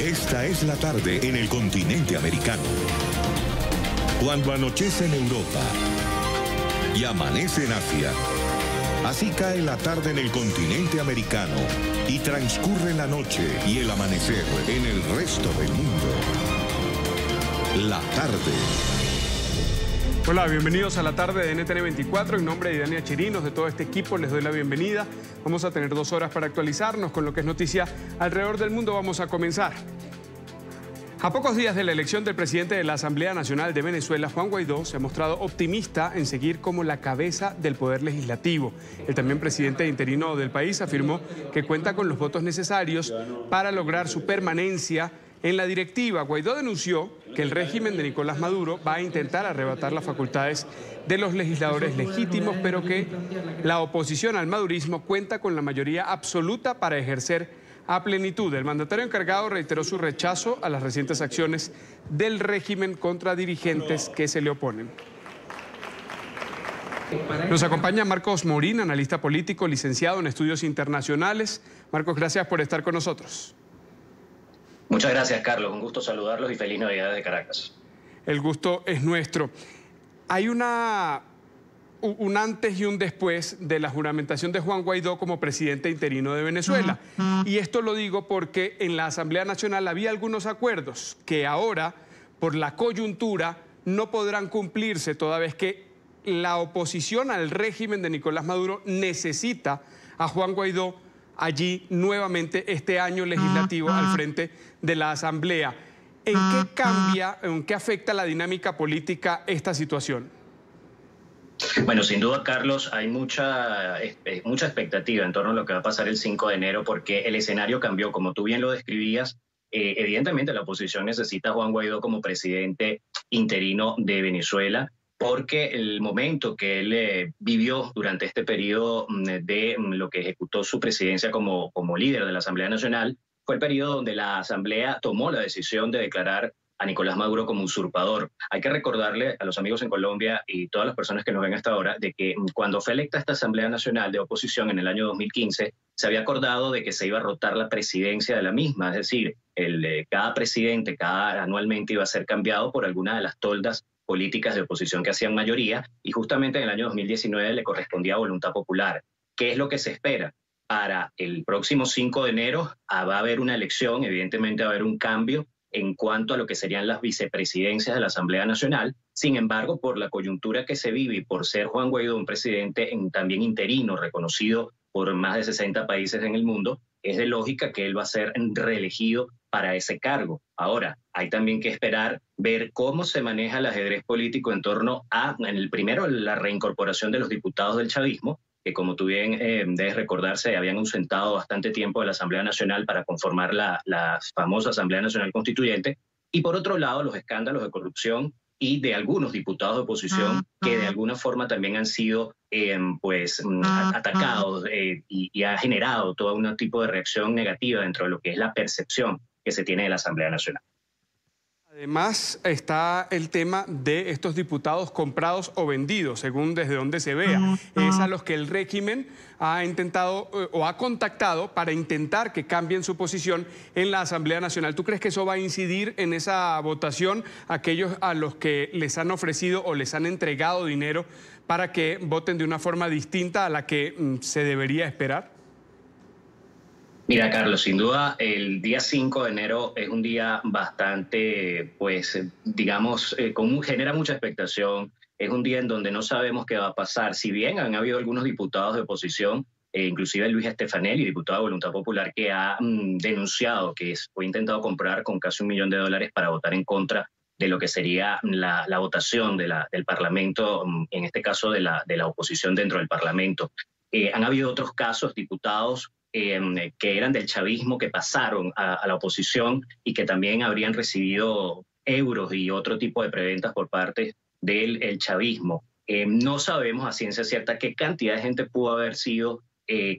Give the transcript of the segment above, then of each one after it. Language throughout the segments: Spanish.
Esta es la tarde en el continente americano. Cuando anochece en Europa y amanece en Asia, así cae la tarde en el continente americano y transcurre la noche y el amanecer en el resto del mundo. La tarde. Hola, bienvenidos a la tarde de NTN 24. En nombre de Idania Chirinos, de todo este equipo, les doy la bienvenida. Vamos a tener 2 horas para actualizarnos con lo que es noticia alrededor del mundo. Vamos a comenzar. A pocos días de la elección del presidente de la Asamblea Nacional de Venezuela, Juan Guaidó, se ha mostrado optimista en seguir como la cabeza del poder legislativo. El también presidente interino del país afirmó que cuenta con los votos necesarios para lograr su permanencia en la directiva. Guaidó denunció que el régimen de Nicolás Maduro va a intentar arrebatar las facultades de los legisladores legítimos, pero que la oposición al madurismo cuenta con la mayoría absoluta para ejercer a plenitud. El mandatario encargado reiteró su rechazo a las recientes acciones del régimen contra dirigentes que se le oponen. Nos acompaña Marcos Morín, analista político, licenciado en estudios internacionales. Marcos, gracias por estar con nosotros. Muchas gracias, Carlos. Un gusto saludarlos y feliz Navidad desde Caracas. El gusto es nuestro. Hay un antes y un después de la juramentación de Juan Guaidó como presidente interino de Venezuela. Y esto lo digo porque en la Asamblea Nacional había algunos acuerdos que ahora, por la coyuntura, no podrán cumplirse, toda vez que la oposición al régimen de Nicolás Maduro necesita a Juan Guaidó allí nuevamente este año legislativo al frente de la Asamblea. ¿En qué cambia, en qué afecta la dinámica política esta situación? Bueno, sin duda, Carlos, hay mucha expectativa en torno a lo que va a pasar el 5 de enero porque el escenario cambió, como tú bien lo describías. Evidentemente la oposición necesita a Juan Guaidó como presidente interino de Venezuela, porque el momento que él vivió durante este periodo de lo que ejecutó su presidencia como líder de la Asamblea Nacional fue el periodo donde la Asamblea tomó la decisión de declarar a Nicolás Maduro como usurpador. Hay que recordarle a los amigos en Colombia y todas las personas que nos ven hasta ahora de que cuando fue electa esta Asamblea Nacional de Oposición en el año 2015, se había acordado de que se iba a rotar la presidencia de la misma, es decir, cada presidente anualmente iba a ser cambiado por alguna de las toldas políticas de oposición que hacían mayoría, y justamente en el año 2019 le correspondía a Voluntad Popular. ¿Qué es lo que se espera? Para el próximo 5 de enero va a haber una elección, evidentemente va a haber un cambio en cuanto a lo que serían las vicepresidencias de la Asamblea Nacional. Sin embargo, por la coyuntura que se vive y por ser Juan Guaidó un presidente también interino, reconocido por más de 60 países en el mundo, es de lógica que él va a ser reelegido para ese cargo. Ahora, hay también que esperar ver cómo se maneja el ajedrez político en torno a, primero, la reincorporación de los diputados del chavismo, que como tú bien debes recordar, se habían ausentado bastante tiempo de la Asamblea Nacional para conformar la famosa Asamblea Nacional Constituyente, y por otro lado los escándalos de corrupción y de algunos diputados de oposición que de alguna forma también han sido atacados y ha generado todo un tipo de reacción negativa dentro de lo que es la percepción que se tiene de la Asamblea Nacional. Además está el tema de estos diputados comprados o vendidos, según desde donde se vea. Es a los que el régimen ha intentado o ha contactado para intentar que cambien su posición en la Asamblea Nacional. ¿Tú crees que eso va a incidir en esa votación, aquellos a los que les han ofrecido o les han entregado dinero para que voten de una forma distinta a la que se debería esperar? Mira, Carlos, sin duda el día 5 de enero es un día bastante, genera mucha expectación. Es un día en donde no sabemos qué va a pasar. Si bien han habido algunos diputados de oposición, inclusive Luis Estefanelli, diputado de Voluntad Popular, que ha denunciado que fue intentado comprar con casi $1 millón para votar en contra de lo que sería la votación del Parlamento, en este caso de la oposición dentro del Parlamento. Han habido otros casos, diputados que eran del chavismo, que pasaron a la oposición y que también habrían recibido euros y otro tipo de preventas por parte del chavismo. No sabemos a ciencia cierta qué cantidad de gente pudo haber sido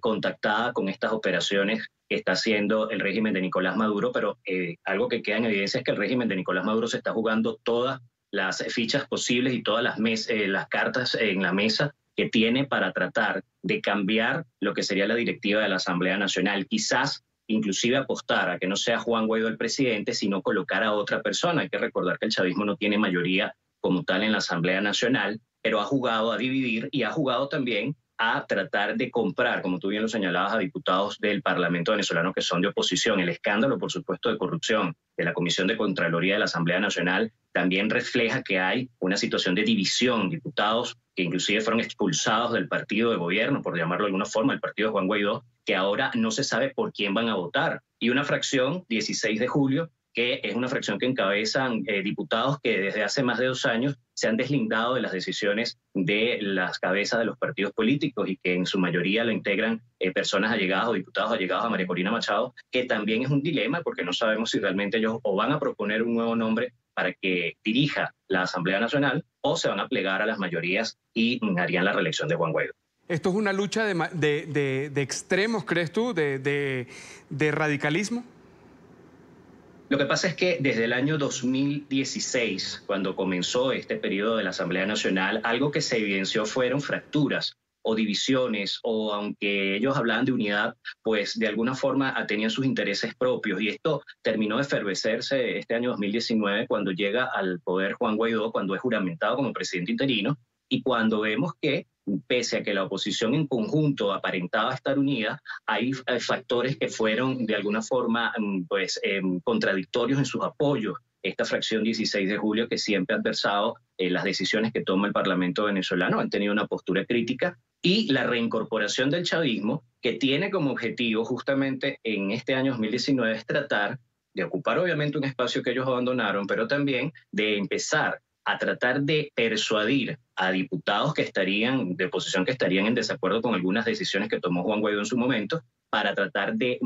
contactada con estas operaciones que está haciendo el régimen de Nicolás Maduro, pero algo que queda en evidencia es que el régimen de Nicolás Maduro se está jugando todas las fichas posibles y todas las cartas en la mesa que tiene para tratar de cambiar lo que sería la directiva de la Asamblea Nacional. Quizás inclusive apostar a que no sea Juan Guaidó el presidente, sino colocar a otra persona. Hay que recordar que el chavismo no tiene mayoría como tal en la Asamblea Nacional, pero ha jugado a dividir y ha jugado también a tratar de comprar, como tú bien lo señalabas, a diputados del Parlamento venezolano que son de oposición. El escándalo, por supuesto, de corrupción de la Comisión de Contraloría de la Asamblea Nacional también refleja que hay una situación de división. Diputados que inclusive fueron expulsados del partido de gobierno, por llamarlo de alguna forma, el partido de Juan Guaidó, que ahora no se sabe por quién van a votar. Y una fracción, 16 de julio, que es una fracción que encabezan diputados que desde hace más de 2 años se han deslindado de las decisiones de las cabezas de los partidos políticos y que en su mayoría lo integran personas allegadas o diputados allegados a María Corina Machado, que también es un dilema porque no sabemos si realmente ellos o van a proponer un nuevo nombre para que dirija la Asamblea Nacional o se van a plegar a las mayorías y harían la reelección de Juan Guaidó. ¿Esto es una lucha de extremos, crees tú, de radicalismo? Lo que pasa es que desde el año 2016, cuando comenzó este periodo de la Asamblea Nacional, algo que se evidenció fueron fracturas o divisiones, o aunque ellos hablaban de unidad, pues de alguna forma tenían sus intereses propios. Y esto terminó de efervecerse este año 2019 cuando llega al poder Juan Guaidó, cuando es juramentado como presidente interino, y cuando vemos que pese a que la oposición en conjunto aparentaba estar unida, hay factores que fueron de alguna forma contradictorios en sus apoyos. Esta fracción 16 de julio que siempre ha adversado las decisiones que toma el Parlamento venezolano, han tenido una postura crítica, y la reincorporación del chavismo, que tiene como objetivo justamente en este año 2019 es tratar de ocupar obviamente un espacio que ellos abandonaron, pero también de empezar a tratar de persuadir a diputados que estarían de oposición, que estarían en desacuerdo con algunas decisiones que tomó Juan Guaidó en su momento, para tratar de,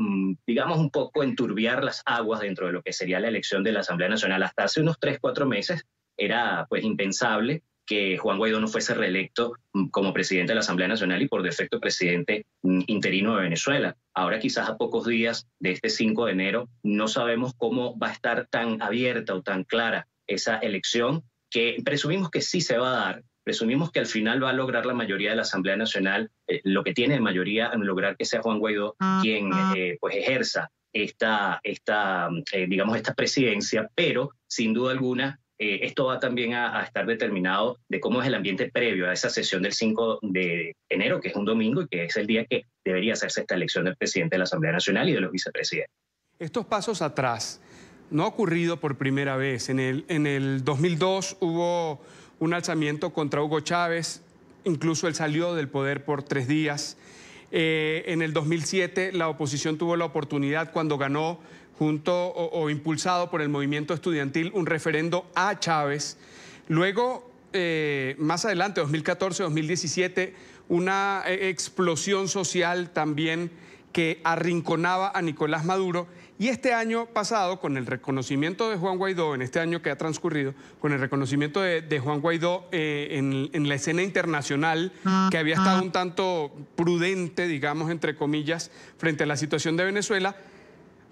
digamos, un poco enturbiar las aguas dentro de lo que sería la elección de la Asamblea Nacional. Hasta hace unos 3-4 meses era pues impensable que Juan Guaidó no fuese reelecto como presidente de la Asamblea Nacional y por defecto presidente interino de Venezuela. Ahora quizás a pocos días de este 5 de enero no sabemos cómo va a estar tan abierta o tan clara esa elección, que presumimos que sí se va a dar, presumimos que al final va a lograr la mayoría de la Asamblea Nacional, lo que tiene de mayoría en lograr que sea Juan Guaidó quien pues ejerza esta presidencia, pero sin duda alguna esto va también a estar determinado de cómo es el ambiente previo a esa sesión del 5 de enero, que es un domingo y que es el día que debería hacerse esta elección del presidente de la Asamblea Nacional y de los vicepresidentes. Estos pasos atrás no ha ocurrido por primera vez. En el 2002 hubo un alzamiento contra Hugo Chávez, incluso él salió del poder por 3 días. En el 2007 la oposición tuvo la oportunidad cuando ganó junto o impulsado por el movimiento estudiantil un referendo a Chávez. Luego, más adelante, 2014, 2017, una explosión social también que arrinconaba a Nicolás Maduro. Y este año pasado, con el reconocimiento de Juan Guaidó, en este año que ha transcurrido, con el reconocimiento de Juan Guaidó en la escena internacional, que había estado un tanto prudente, digamos, entre comillas, frente a la situación de Venezuela,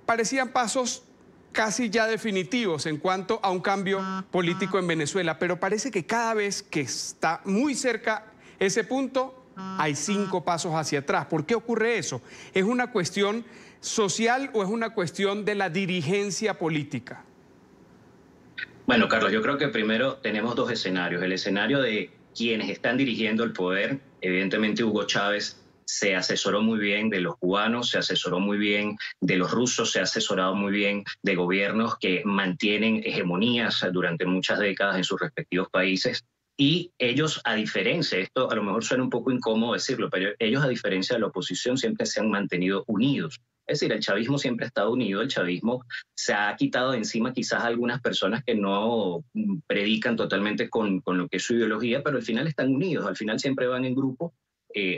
parecían pasos casi ya definitivos en cuanto a un cambio político en Venezuela. Pero parece que cada vez que está muy cerca ese punto, hay 5 pasos hacia atrás. ¿Por qué ocurre eso? ¿Es una cuestión social o es una cuestión de la dirigencia política? Bueno, Carlos, yo creo que primero tenemos 2 escenarios. El escenario de quienes están dirigiendo el poder. Evidentemente Hugo Chávez se asesoró muy bien de los cubanos, se asesoró muy bien de los rusos, se ha asesorado muy bien de gobiernos que mantienen hegemonías durante muchas décadas en sus respectivos países. Y ellos, a diferencia, esto a lo mejor suena un poco incómodo decirlo, pero ellos, a diferencia de la oposición, siempre se han mantenido unidos. Es decir, el chavismo siempre ha estado unido, el chavismo se ha quitado de encima quizás a algunas personas que no predican totalmente con lo que es su ideología, pero al final están unidos, al final siempre van en grupo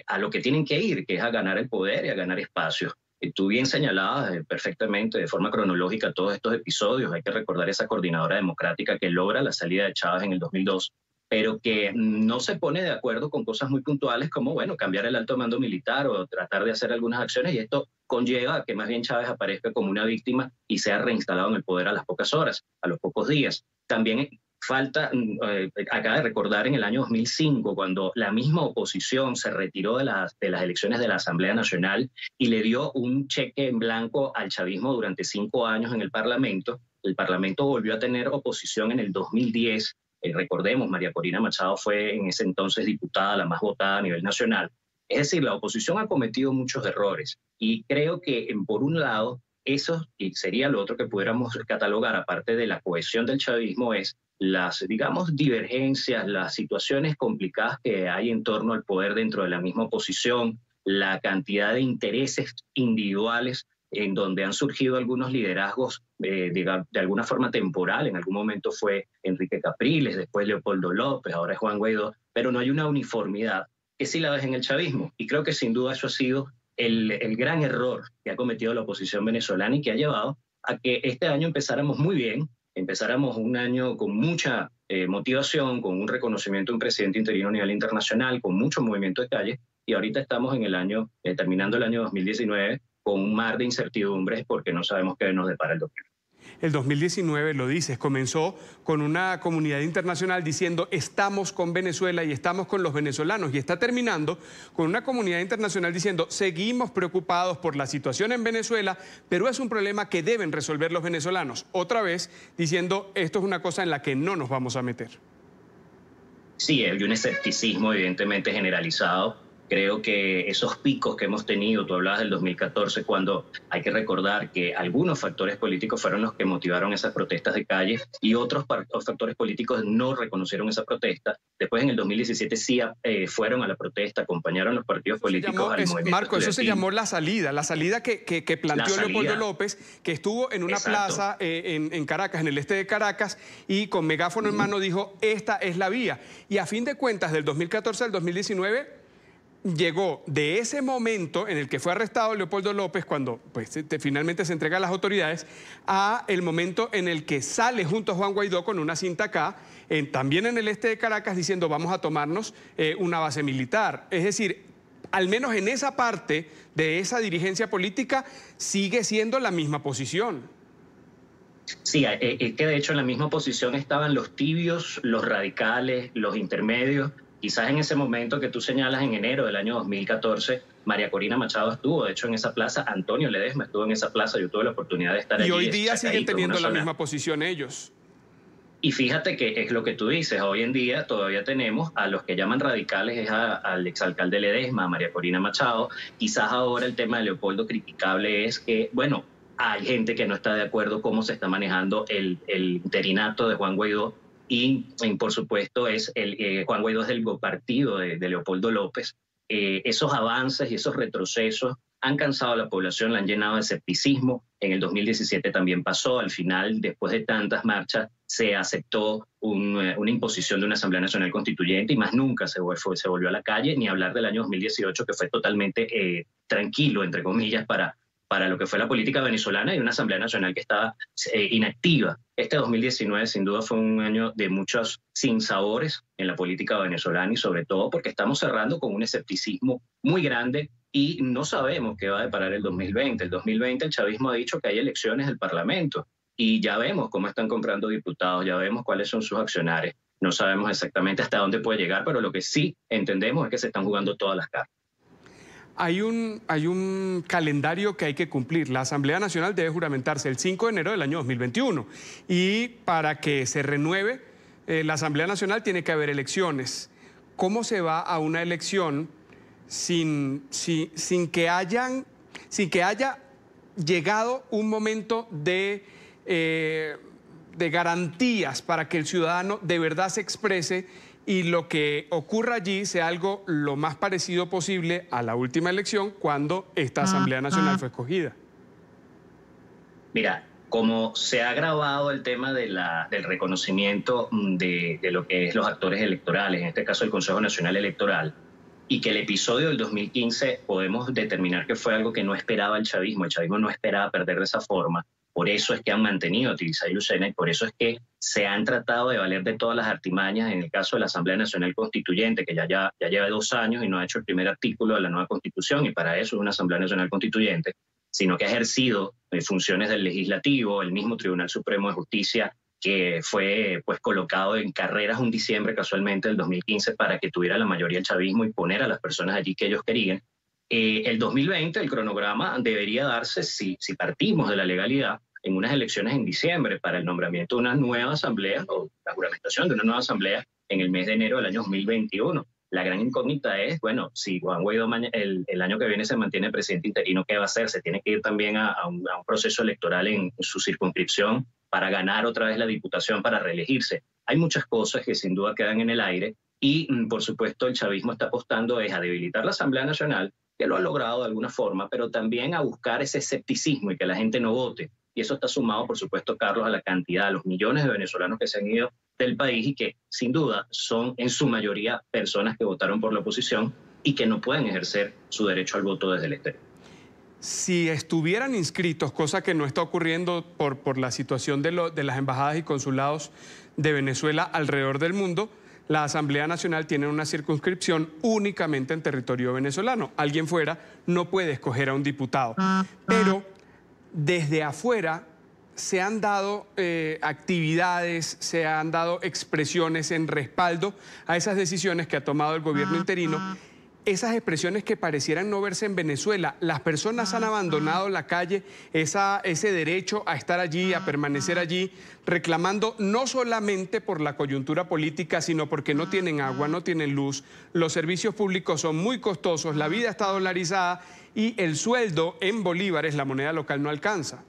a lo que tienen que ir, que es a ganar el poder y a ganar espacios. Tú bien señalabas perfectamente, de forma cronológica, todos estos episodios. Hay que recordar esa coordinadora democrática que logra la salida de Chávez en el 2002, pero que no se pone de acuerdo con cosas muy puntuales como, bueno, cambiar el alto mando militar o tratar de hacer algunas acciones, y esto conlleva a que más bien Chávez aparezca como una víctima y sea reinstalado en el poder a las pocas horas, a los pocos días. También acaba de recordar en el año 2005, cuando la misma oposición se retiró de las elecciones de la Asamblea Nacional y le dio un cheque en blanco al chavismo durante 5 años en el Parlamento. El Parlamento volvió a tener oposición en el 2010. Recordemos, María Corina Machado fue en ese entonces diputada, la más votada a nivel nacional. Es decir, la oposición ha cometido muchos errores y creo que, por un lado, eso, y sería lo otro que pudiéramos catalogar, aparte de la cohesión del chavismo, es las, digamos, divergencias, las situaciones complicadas que hay en torno al poder dentro de la misma oposición, la cantidad de intereses individuales en donde han surgido algunos liderazgos de alguna forma temporal. En algún momento fue Enrique Capriles, después Leopoldo López, ahora es Juan Guaidó, pero no hay una uniformidad que sí la ves en el chavismo. Y creo que sin duda eso ha sido el gran error que ha cometido la oposición venezolana y que ha llevado a que este año empezáramos muy bien, empezáramos un año con mucha motivación, con un reconocimiento de un presidente interino a nivel internacional, con mucho movimiento de calle, y ahorita estamos en el año, terminando el año 2019, con un mar de incertidumbres porque no sabemos qué nos depara el 2020. El 2019, lo dices, comenzó con una comunidad internacional diciendo estamos con Venezuela y estamos con los venezolanos, y está terminando con una comunidad internacional diciendo seguimos preocupados por la situación en Venezuela, pero es un problema que deben resolver los venezolanos. Otra vez diciendo esto es una cosa en la que no nos vamos a meter. Sí, hay un escepticismo evidentemente generalizado. Creo que esos picos que hemos tenido, tú hablabas del 2014, cuando hay que recordar que algunos factores políticos fueron los que motivaron esas protestas de calle y otros factores políticos no reconocieron esa protesta. Después en el 2017 sí fueron a la protesta, acompañaron los partidos políticos al movimiento. Marco, eso se llamó la salida que planteó Leopoldo López, que estuvo en una plaza en Caracas, en el este de Caracas, y con megáfono en mano dijo, esta es la vía. Y a fin de cuentas, del 2014 al 2019... llegó de ese momento en el que fue arrestado Leopoldo López, cuando pues, finalmente se entrega a las autoridades, a el momento en el que sale junto a Juan Guaidó con una cinta acá, también en el este de Caracas, diciendo vamos a tomarnos una base militar. Es decir, al menos en esa parte de esa dirigencia política sigue siendo la misma posición. Sí, que de hecho en la misma posición estaban los tibios, los radicales, los intermedios. Quizás en ese momento que tú señalas, en enero del año 2014, María Corina Machado estuvo, de hecho, en esa plaza. Antonio Ledesma estuvo en esa plaza. Yo tuve la oportunidad de estar allí. Y hoy día siguen teniendo la misma posición ellos. Y fíjate que es lo que tú dices. Hoy en día todavía tenemos a los que llaman radicales, es al exalcalde Ledesma, a María Corina Machado. Quizás ahora el tema de Leopoldo criticable es que, bueno, hay gente que no está de acuerdo cómo se está manejando el interinato de Juan Guaidó. Y por supuesto, Juan Guaidó es del partido de Leopoldo López. Esos avances y esos retrocesos han cansado a la población, la han llenado de escepticismo. En el 2017 también pasó. Al final, después de tantas marchas, se aceptó una imposición de una Asamblea Nacional Constituyente y más nunca se volvió a la calle, ni hablar del año 2018, que fue totalmente tranquilo, entre comillas, para lo que fue la política venezolana, y una Asamblea Nacional que estaba inactiva. Este 2019 sin duda fue un año de muchos sinsabores en la política venezolana, y sobre todo porque estamos cerrando con un escepticismo muy grande y no sabemos qué va a deparar el 2020. El 2020 el chavismo ha dicho que hay elecciones del Parlamento y ya vemos cómo están comprando diputados, ya vemos cuáles son sus accionarios. No sabemos exactamente hasta dónde puede llegar, pero lo que sí entendemos es que se están jugando todas las cartas. Hay un calendario que hay que cumplir. La Asamblea Nacional debe juramentarse el 5 de enero del año 2021. Y para que se renueve la Asamblea Nacional tiene que haber elecciones. ¿Cómo se va a una elección sin que haya llegado un momento de garantías para que el ciudadano de verdad se exprese y lo que ocurra allí sea algo lo más parecido posible a la última elección, cuando esta Asamblea Nacional fue escogida? Mira, como se ha agravado el tema del reconocimiento de lo que es los actores electorales, en este caso el Consejo Nacional Electoral, y que el episodio del 2015 podemos determinar que fue algo que no esperaba el chavismo no esperaba perder de esa forma. Por eso es que han mantenido a Tilsa y Lucena, y por eso es que se han tratado de valer de todas las artimañas en el caso de la Asamblea Nacional Constituyente, que ya lleva 2 años y no ha hecho el primer artículo de la nueva Constitución, y para eso es una Asamblea Nacional Constituyente, sino que ha ejercido funciones del Legislativo, el mismo Tribunal Supremo de Justicia, que fue pues colocado en carreras un diciembre casualmente del 2015 para que tuviera la mayoría el chavismo y poner a las personas allí que ellos querían. El 2020, el cronograma debería darse, si partimos de la legalidad, en unas elecciones en diciembre para el nombramiento de una nueva asamblea o la juramentación de una nueva asamblea en el mes de enero del año 2021. La gran incógnita es, bueno, si Juan Guaidó el año que viene se mantiene presidente interino, ¿qué va a hacer? Se tiene que ir también a un proceso electoral en su circunscripción para ganar otra vez la diputación, para reelegirse. Hay muchas cosas que sin duda quedan en el aire y, por supuesto, el chavismo está apostando a debilitar la Asamblea Nacional, que lo ha logrado de alguna forma, pero también a buscar ese escepticismo y que la gente no vote. Y eso está sumado, por supuesto, Carlos, a la cantidad, a los millones de venezolanos que se han ido del país y que, sin duda, son en su mayoría personas que votaron por la oposición y que no pueden ejercer su derecho al voto desde el exterior. Si estuvieran inscritos, cosa que no está ocurriendo por la situación de las embajadas y consulados de Venezuela alrededor del mundo, la Asamblea Nacional tiene una circunscripción únicamente en territorio venezolano. Alguien fuera no puede escoger a un diputado. Pero desde afuera se han dado actividades, se han dado expresiones en respaldo a esas decisiones que ha tomado el gobierno interino. Esas expresiones que parecieran no verse en Venezuela, las personas han abandonado la calle, ese derecho a estar allí, a permanecer allí, reclamando no solamente por la coyuntura política, sino porque no tienen agua, no tienen luz, los servicios públicos son muy costosos, la vida está dolarizada y el sueldo en bolívares, la moneda local, no alcanza.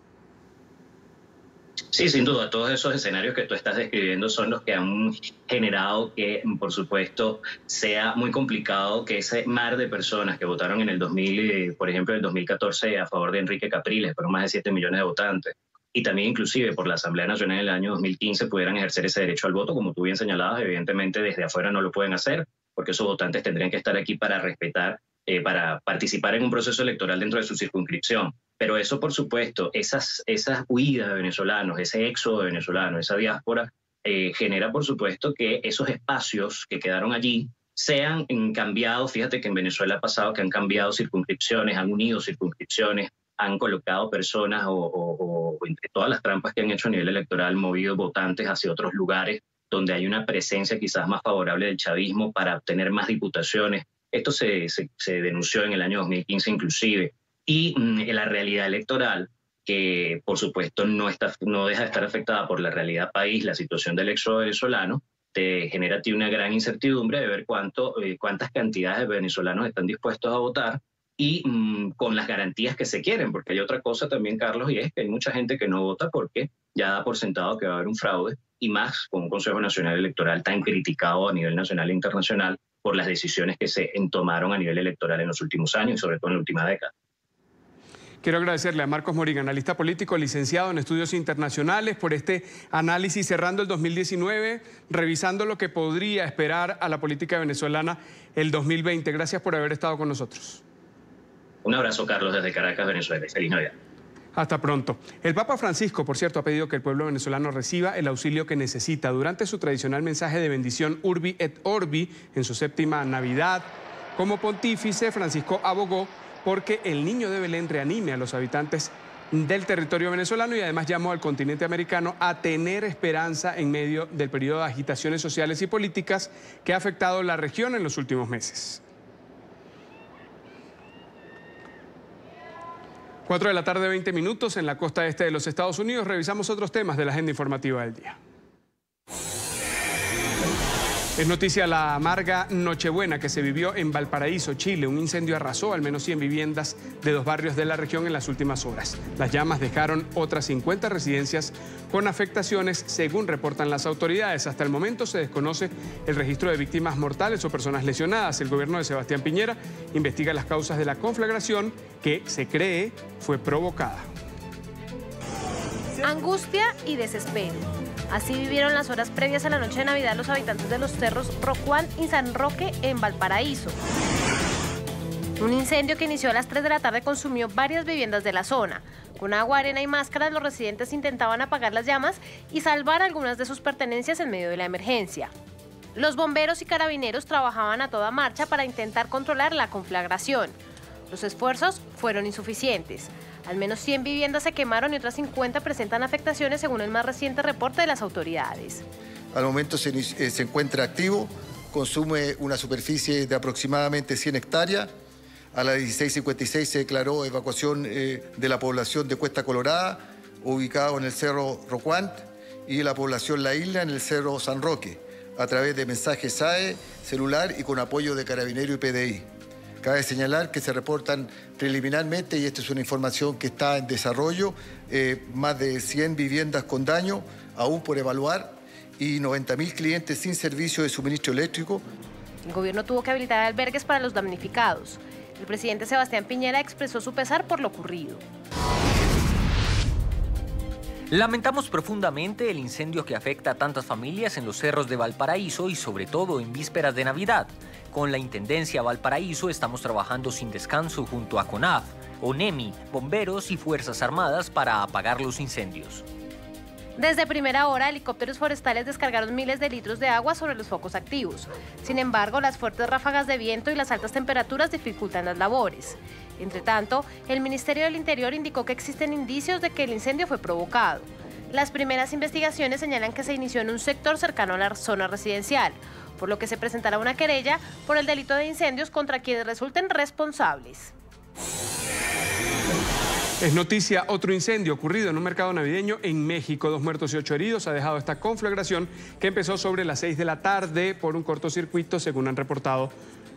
Sí, sin duda, todos esos escenarios que tú estás describiendo son los que han generado que, por supuesto, sea muy complicado que ese mar de personas que votaron en el 2000, por ejemplo, en el 2014 a favor de Enrique Capriles, fueron más de 7 millones de votantes, y también inclusive por la Asamblea Nacional en el año 2015 pudieran ejercer ese derecho al voto, como tú bien señalabas, evidentemente desde afuera no lo pueden hacer, porque esos votantes tendrían que estar aquí para respetar, para participar en un proceso electoral dentro de su circunscripción. Pero eso, por supuesto, esas huidas de venezolanos, ese éxodo de venezolanos, esa diáspora, genera, por supuesto, que esos espacios que quedaron allí sean cambiados. Fíjate que en Venezuela ha pasado que han cambiado circunscripciones, han unido circunscripciones, han colocado personas o entre todas las trampas que han hecho a nivel electoral, movido votantes hacia otros lugares donde hay una presencia quizás más favorable del chavismo para obtener más diputaciones. Esto se denunció en el año 2015 inclusive. Y la realidad electoral, que por supuesto no deja de estar afectada por la realidad país, la situación del éxodo venezolano, te genera a ti una gran incertidumbre de ver cuántas cantidades de venezolanos están dispuestos a votar y con las garantías que se quieren, porque hay otra cosa también, Carlos, y es que hay mucha gente que no vota porque ya da por sentado que va a haber un fraude, y más con un Consejo Nacional Electoral tan criticado a nivel nacional e internacional por las decisiones que se tomaron a nivel electoral en los últimos años y sobre todo en la última década. Quiero agradecerle a Marcos Morín, analista político, licenciado en estudios internacionales, por este análisis cerrando el 2019, revisando lo que podría esperar a la política venezolana el 2020. Gracias por haber estado con nosotros. Un abrazo, Carlos, desde Caracas, Venezuela. Feliz Navidad. Hasta pronto. El Papa Francisco, por cierto, ha pedido que el pueblo venezolano reciba el auxilio que necesita. Durante su tradicional mensaje de bendición Urbi et Orbi en su 7ª Navidad, como pontífice, Francisco abogó porque el niño de Belén reanime a los habitantes del territorio venezolano y además llamó al continente americano a tener esperanza en medio del periodo de agitaciones sociales y políticas que ha afectado la región en los últimos meses. 4 de la tarde, 20 minutos en la costa este de los Estados Unidos. Revisamos otros temas de la agenda informativa del día. Es noticia la amarga Nochebuena que se vivió en Valparaíso, Chile. Un incendio arrasó al menos 100 viviendas de 2 barrios de la región en las últimas horas. Las llamas dejaron otras 50 residencias con afectaciones, según reportan las autoridades. Hasta el momento se desconoce el registro de víctimas mortales o personas lesionadas. El gobierno de Sebastián Piñera investiga las causas de la conflagración que se cree fue provocada. Angustia y desespero. Así vivieron las horas previas a la noche de Navidad los habitantes de los cerros Rocuán y San Roque en Valparaíso. Un incendio que inició a las 3 de la tarde consumió varias viviendas de la zona. Con agua, arena y máscaras, los residentes intentaban apagar las llamas y salvar algunas de sus pertenencias en medio de la emergencia. Los bomberos y carabineros trabajaban a toda marcha para intentar controlar la conflagración. Los esfuerzos fueron insuficientes. Al menos 100 viviendas se quemaron y otras 50 presentan afectaciones según el más reciente reporte de las autoridades. Al momento se encuentra activo, consume una superficie de aproximadamente 100 hectáreas. A las 16:56 se declaró evacuación de la población de Cuesta Colorada, ubicado en el Cerro Rocuant, y de la población La Isla en el Cerro San Roque, a través de mensajes SAE, celular y con apoyo de Carabineros y PDI. Cabe señalar que se reportan preliminarmente, y esta es una información que está en desarrollo, más de 100 viviendas con daño, aún por evaluar, y 90.000 clientes sin servicio de suministro eléctrico. El gobierno tuvo que habilitar albergues para los damnificados. El presidente Sebastián Piñera expresó su pesar por lo ocurrido. Lamentamos profundamente el incendio que afecta a tantas familias en los cerros de Valparaíso y sobre todo en vísperas de Navidad. Con la Intendencia Valparaíso estamos trabajando sin descanso junto a CONAF, ONEMI, bomberos y Fuerzas Armadas para apagar los incendios. Desde primera hora, helicópteros forestales descargaron miles de litros de agua sobre los focos activos. Sin embargo, las fuertes ráfagas de viento y las altas temperaturas dificultan las labores. Entre tanto, el Ministerio del Interior indicó que existen indicios de que el incendio fue provocado. Las primeras investigaciones señalan que se inició en un sector cercano a la zona residencial, por lo que se presentará una querella por el delito de incendios contra quienes resulten responsables. Es noticia otro incendio ocurrido en un mercado navideño en México. 2 muertos y 8 heridos ha dejado esta conflagración que empezó sobre las 6 de la tarde por un cortocircuito, según han reportado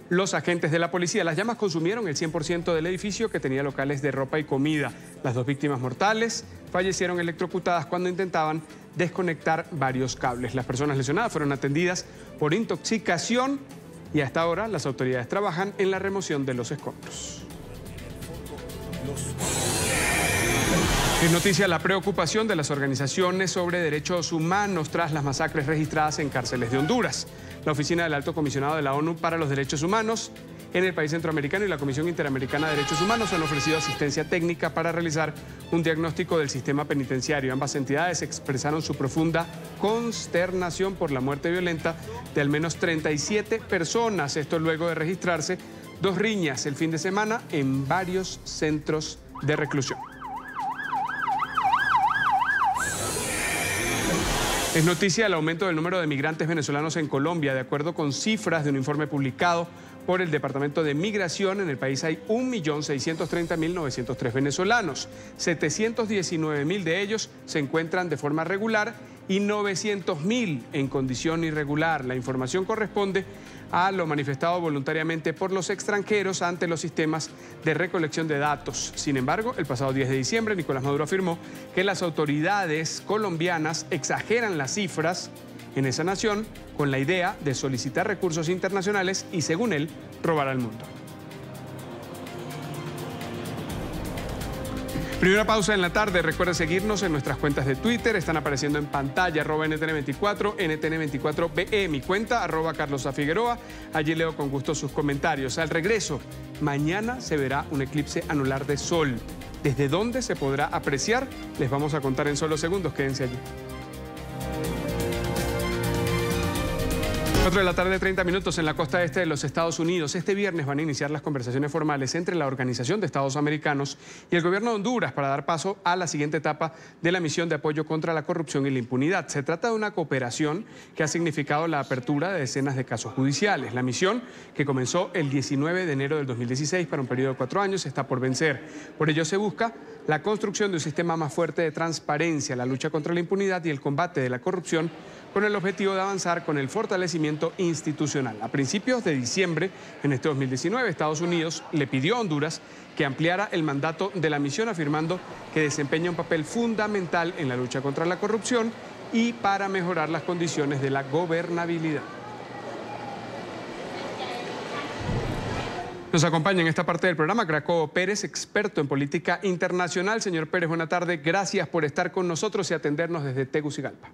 los agentes de la policía. Las llamas consumieron el 100% del edificio, que tenía locales de ropa y comida. Las 2 víctimas mortales fallecieron electrocutadas cuando intentaban desconectar varios cables. Las personas lesionadas fueron atendidas por intoxicación y hasta ahora las autoridades trabajan en la remoción de los escombros. Es noticia la preocupación de las organizaciones sobre derechos humanos tras las masacres registradas en cárceles de Honduras. La Oficina del Alto Comisionado de la ONU para los Derechos Humanos en el país centroamericano y la Comisión Interamericana de Derechos Humanos han ofrecido asistencia técnica para realizar un diagnóstico del sistema penitenciario. Ambas entidades expresaron su profunda consternación por la muerte violenta de al menos 37 personas. Esto luego de registrarse 2 riñas el fin de semana en varios centros de reclusión. Es noticia el aumento del número de migrantes venezolanos en Colombia. De acuerdo con cifras de un informe publicado por el Departamento de Migración, en el país hay 1.630.903 venezolanos. 719.000 de ellos se encuentran de forma regular y 900.000 en condición irregular. La información corresponde a lo manifestado voluntariamente por los extranjeros ante los sistemas de recolección de datos. Sin embargo, el pasado 10 de diciembre, Nicolás Maduro afirmó que las autoridades colombianas exageran las cifras en esa nación con la idea de solicitar recursos internacionales y, según él, robar al mundo. Primera pausa en la tarde. Recuerda seguirnos en nuestras cuentas de Twitter. Están apareciendo en pantalla, @NTN24, NTN24BE, mi cuenta, @CarlosAFigueroa. Allí leo con gusto sus comentarios. Al regreso, mañana se verá un eclipse anular de sol. ¿Desde dónde se podrá apreciar? Les vamos a contar en solo segundos. Quédense allí. 4 de la tarde, 30 minutos en la costa este de los Estados Unidos. Este viernes van a iniciar las conversaciones formales entre la Organización de Estados Americanos y el gobierno de Honduras para dar paso a la siguiente etapa de la misión de apoyo contra la corrupción y la impunidad. Se trata de una cooperación que ha significado la apertura de decenas de casos judiciales. La misión, que comenzó el 19 de enero del 2016 para un periodo de 4 años, está por vencer. Por ello se busca la construcción de un sistema más fuerte de transparencia, la lucha contra la impunidad y el combate de la corrupción, con el objetivo de avanzar con el fortalecimiento institucional. A principios de diciembre, en este 2019, Estados Unidos le pidió a Honduras que ampliara el mandato de la misión, afirmando que desempeña un papel fundamental en la lucha contra la corrupción y para mejorar las condiciones de la gobernabilidad. Nos acompaña en esta parte del programa Craco Pérez, experto en política internacional. Señor Pérez, buena tarde. Gracias por estar con nosotros y atendernos desde Tegucigalpa.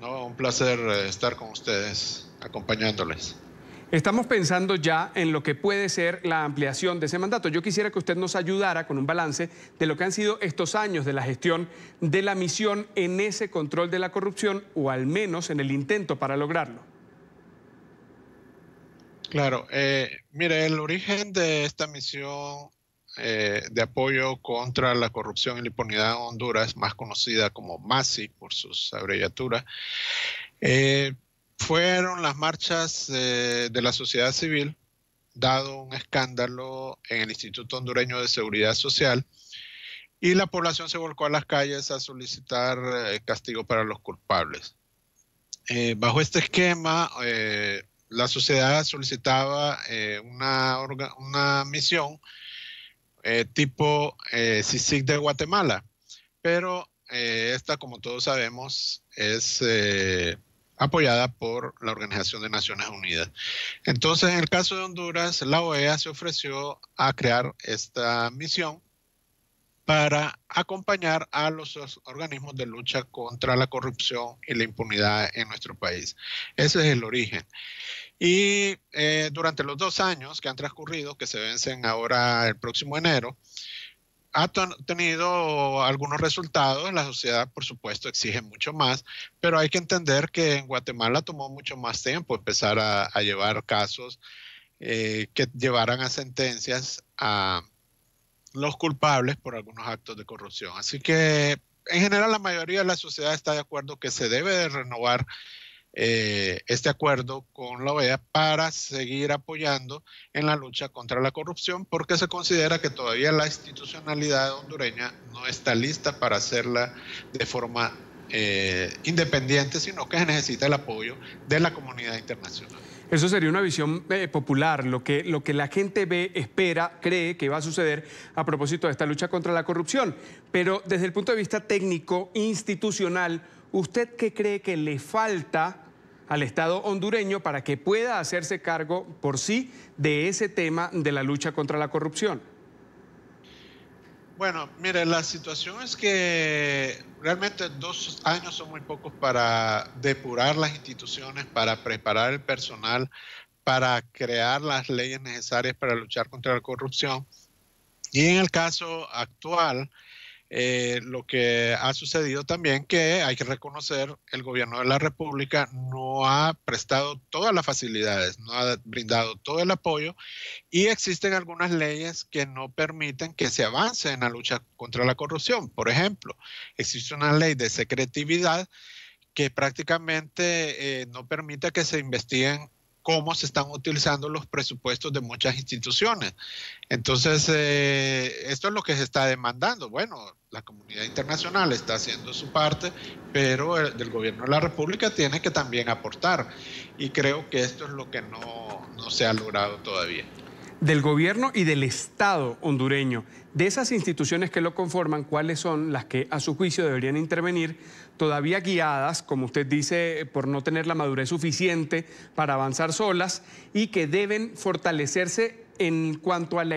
No, un placer estar con ustedes, acompañándoles. Estamos pensando ya en lo que puede ser la ampliación de ese mandato. Yo quisiera que usted nos ayudara con un balance de lo que han sido estos años de la gestión de la misión en ese control de la corrupción, o al menos en el intento para lograrlo. Claro, mire, el origen de esta misión de apoyo contra la corrupción y la impunidad en Honduras, más conocida como MASI por sus abreviaturas, fueron las marchas de la sociedad civil, dado un escándalo en el Instituto Hondureño de Seguridad Social, y la población se volcó a las calles a solicitar castigo para los culpables. Bajo este esquema, la sociedad solicitaba una misión tipo CICIG de Guatemala, pero esta, como todos sabemos, es apoyada por la Organización de Naciones Unidas. Entonces, en el caso de Honduras, la OEA se ofreció a crear esta misión para acompañar a los organismos de lucha contra la corrupción y la impunidad en nuestro país. Ese es el origen. Y durante los 2 años que han transcurrido, que se vencen ahora el próximo enero, ha tenido algunos resultados. La sociedad, por supuesto, exige mucho más, pero hay que entender que en Guatemala tomó mucho más tiempo empezar a llevar casos que llevaran a sentencias a los culpables por algunos actos de corrupción. Así que, en general, la mayoría de la sociedad está de acuerdo que se debe de renovar este acuerdo con la OEA para seguir apoyando en la lucha contra la corrupción, porque se considera que todavía la institucionalidad hondureña no está lista para hacerla de forma independiente, sino que necesita el apoyo de la comunidad internacional. Eso sería una visión popular, lo que la gente ve, espera, cree que va a suceder a propósito de esta lucha contra la corrupción. Pero desde el punto de vista técnico, institucional, ¿usted qué cree que le falta al Estado hondureño para que pueda hacerse cargo por sí de ese tema de la lucha contra la corrupción? Bueno, mire, la situación es que realmente 2 años son muy pocos para depurar las instituciones, para preparar el personal, para crear las leyes necesarias para luchar contra la corrupción. Y en el caso actual, lo que ha sucedido también, que hay que reconocer, el gobierno de la República no ha prestado todas las facilidades, no ha brindado todo el apoyo, y existen algunas leyes que no permiten que se avance en la lucha contra la corrupción. Por ejemplo, existe una ley de secretividad que prácticamente no permite que se investiguen cómo se están utilizando los presupuestos de muchas instituciones. Entonces, esto es lo que se está demandando. Bueno, la comunidad internacional está haciendo su parte, pero el gobierno de la República tiene que también aportar. Y creo que esto es lo que no se ha logrado todavía. Del gobierno y del Estado hondureño, de esas instituciones que lo conforman, ¿cuáles son las que a su juicio deberían intervenir, todavía guiadas, como usted dice, por no tener la madurez suficiente para avanzar solas, y que deben fortalecerse en cuanto a la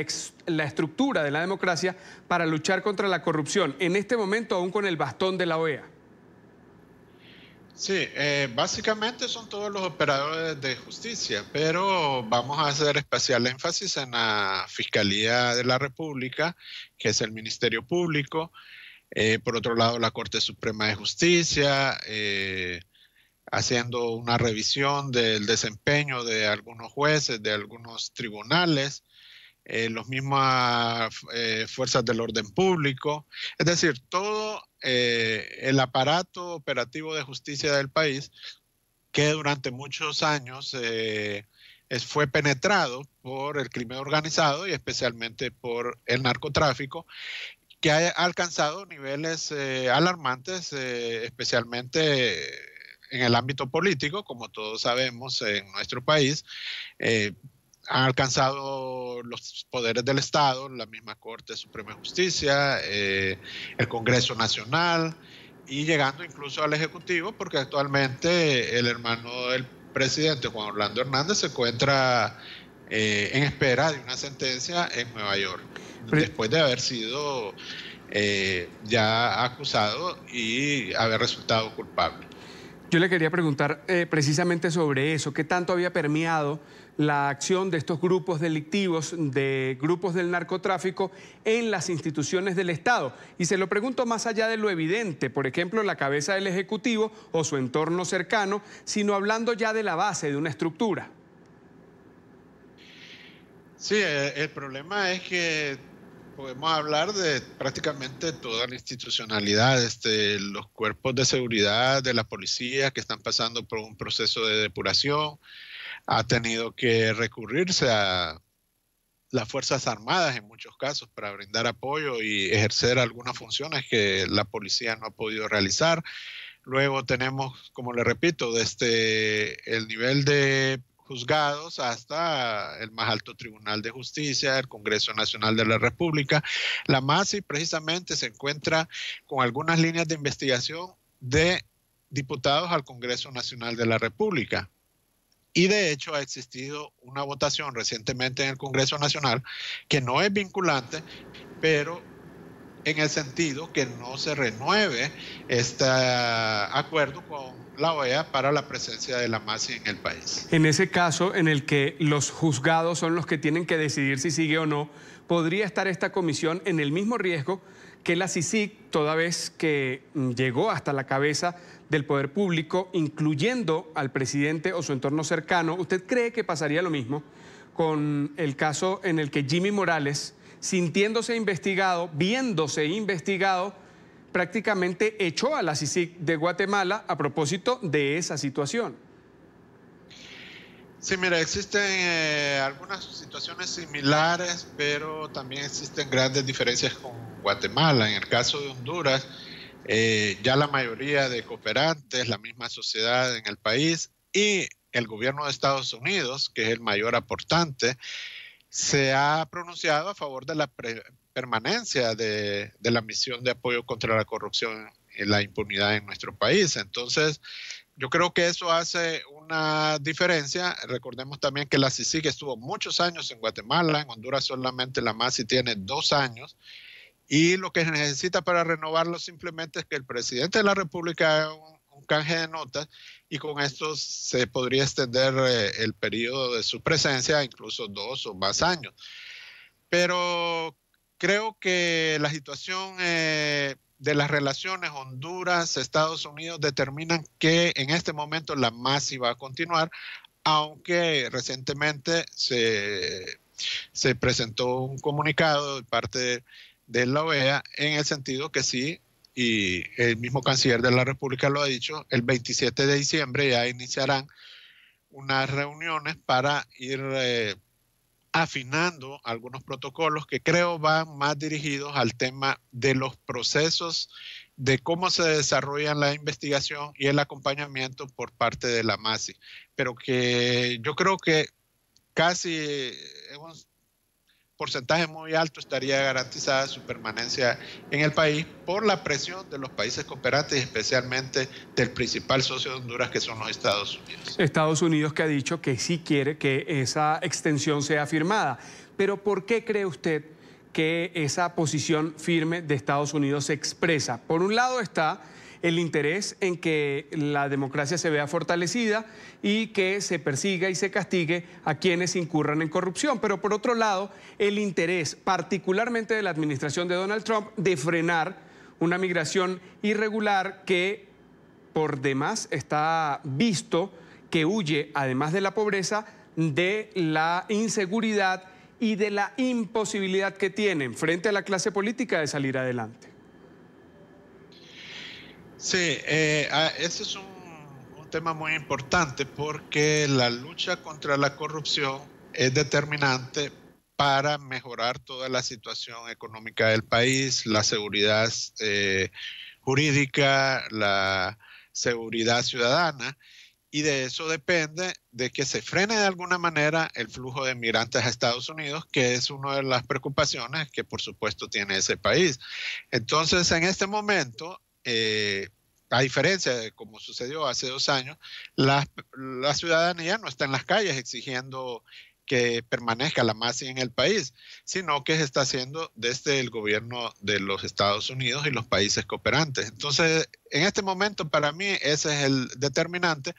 estructura de la democracia para luchar contra la corrupción, en este momento aún con el bastón de la OEA? Sí, básicamente son todos los operadores de justicia, pero vamos a hacer especial énfasis en la Fiscalía de la República, que es el Ministerio Público, por otro lado la Corte Suprema de Justicia, haciendo una revisión del desempeño de algunos jueces, de algunos tribunales, las mismas fuerzas del orden público, es decir, todo el aparato operativo de justicia del país, que durante muchos años fue penetrado por el crimen organizado y especialmente por el narcotráfico, que ha alcanzado niveles alarmantes, especialmente en el ámbito político, como todos sabemos en nuestro país. Han alcanzado los poderes del Estado, la misma Corte Suprema de Justicia, el Congreso Nacional, y llegando incluso al Ejecutivo, porque actualmente el hermano del presidente, Juan Orlando Hernández, se encuentra en espera de una sentencia en Nueva York, después de haber sido ya acusado y haber resultado culpable. Yo le quería preguntar precisamente sobre eso, ¿qué tanto había permeado la acción de estos grupos delictivos, de grupos del narcotráfico en las instituciones del Estado? Y se lo pregunto más allá de lo evidente, por ejemplo, la cabeza del Ejecutivo o su entorno cercano, sino hablando ya de la base de una estructura. Sí, el problema es que podemos hablar de prácticamente toda la institucionalidad, los cuerpos de seguridad de la policía que están pasando por un proceso de depuración, ha tenido que recurrirse a las Fuerzas Armadas en muchos casos para brindar apoyo y ejercer algunas funciones que la policía no ha podido realizar. Luego tenemos, como le repito, desde el nivel de juzgados hasta el más alto Tribunal de Justicia, el Congreso Nacional de la República. La MASI precisamente se encuentra con algunas líneas de investigación de diputados al Congreso Nacional de la República. Y de hecho ha existido una votación recientemente en el Congreso Nacional que no es vinculante, pero en el sentido que no se renueve este acuerdo con la OEA para la presencia de la MASI en el país. En ese caso en el que los juzgados son los que tienen que decidir si sigue o no, ¿podría estar esta comisión en el mismo riesgo que la CICIG, toda vez que llegó hasta la cabeza del poder público, incluyendo al presidente o su entorno cercano? ¿Usted cree que pasaría lo mismo con el caso en el que Jimmy Morales, sintiéndose investigado, viéndose investigado, prácticamente echó a la CICIG de Guatemala a propósito de esa situación? Sí, mira, existen algunas situaciones similares, pero también existen grandes diferencias con Guatemala. En el caso de Honduras, ya la mayoría de cooperantes, la misma sociedad en el país y el gobierno de Estados Unidos, que es el mayor aportante, se ha pronunciado a favor de la permanencia de la misión de apoyo contra la corrupción y la impunidad en nuestro país. Entonces, yo creo que eso hace una diferencia. Recordemos también que la CICIG estuvo muchos años en Guatemala, en Honduras solamente la MASI tiene 2 años, y lo que se necesita para renovarlo simplemente es que el presidente de la República haga un canje de notas, y con esto se podría extender el periodo de su presencia a incluso 2 o más años. Pero creo que la situación de las relaciones Honduras-Estados Unidos determinan que en este momento la MASI va a continuar, aunque recientemente se presentó un comunicado de parte de la OEA en el sentido que sí, y el mismo canciller de la República lo ha dicho, el 27 de diciembre ya iniciarán unas reuniones para ir afinando algunos protocolos que creo van más dirigidos al tema de los procesos, de cómo se desarrolla la investigación y el acompañamiento por parte de la MASI. Pero que yo creo que casi un porcentaje muy alto estaría garantizada su permanencia en el país por la presión de los países cooperantes, especialmente del principal socio de Honduras, que son los Estados Unidos. Estados Unidos, que ha dicho que sí quiere que esa extensión sea firmada. Pero ¿por qué cree usted que esa posición firme de Estados Unidos se expresa? Por un lado está el interés en que la democracia se vea fortalecida y que se persiga y se castigue a quienes incurran en corrupción. Pero por otro lado, el interés particularmente de la administración de Donald Trump de frenar una migración irregular que por demás está visto que huye, además de la pobreza, de la inseguridad y de la imposibilidad que tienen frente a la clase política de salir adelante. Sí, ese es un tema muy importante porque la lucha contra la corrupción es determinante para mejorar toda la situación económica del país, la seguridad jurídica, la seguridad ciudadana, y de eso depende de que se frene de alguna manera el flujo de migrantes a Estados Unidos, que es una de las preocupaciones que por supuesto tiene ese país. Entonces, en este momento, a diferencia de como sucedió hace 2 años, la ciudadanía no está en las calles exigiendo que permanezca la MASI en el país, sino que se está haciendo desde el gobierno de los Estados Unidos y los países cooperantes. Entonces, en este momento, para mí, ese es el determinante,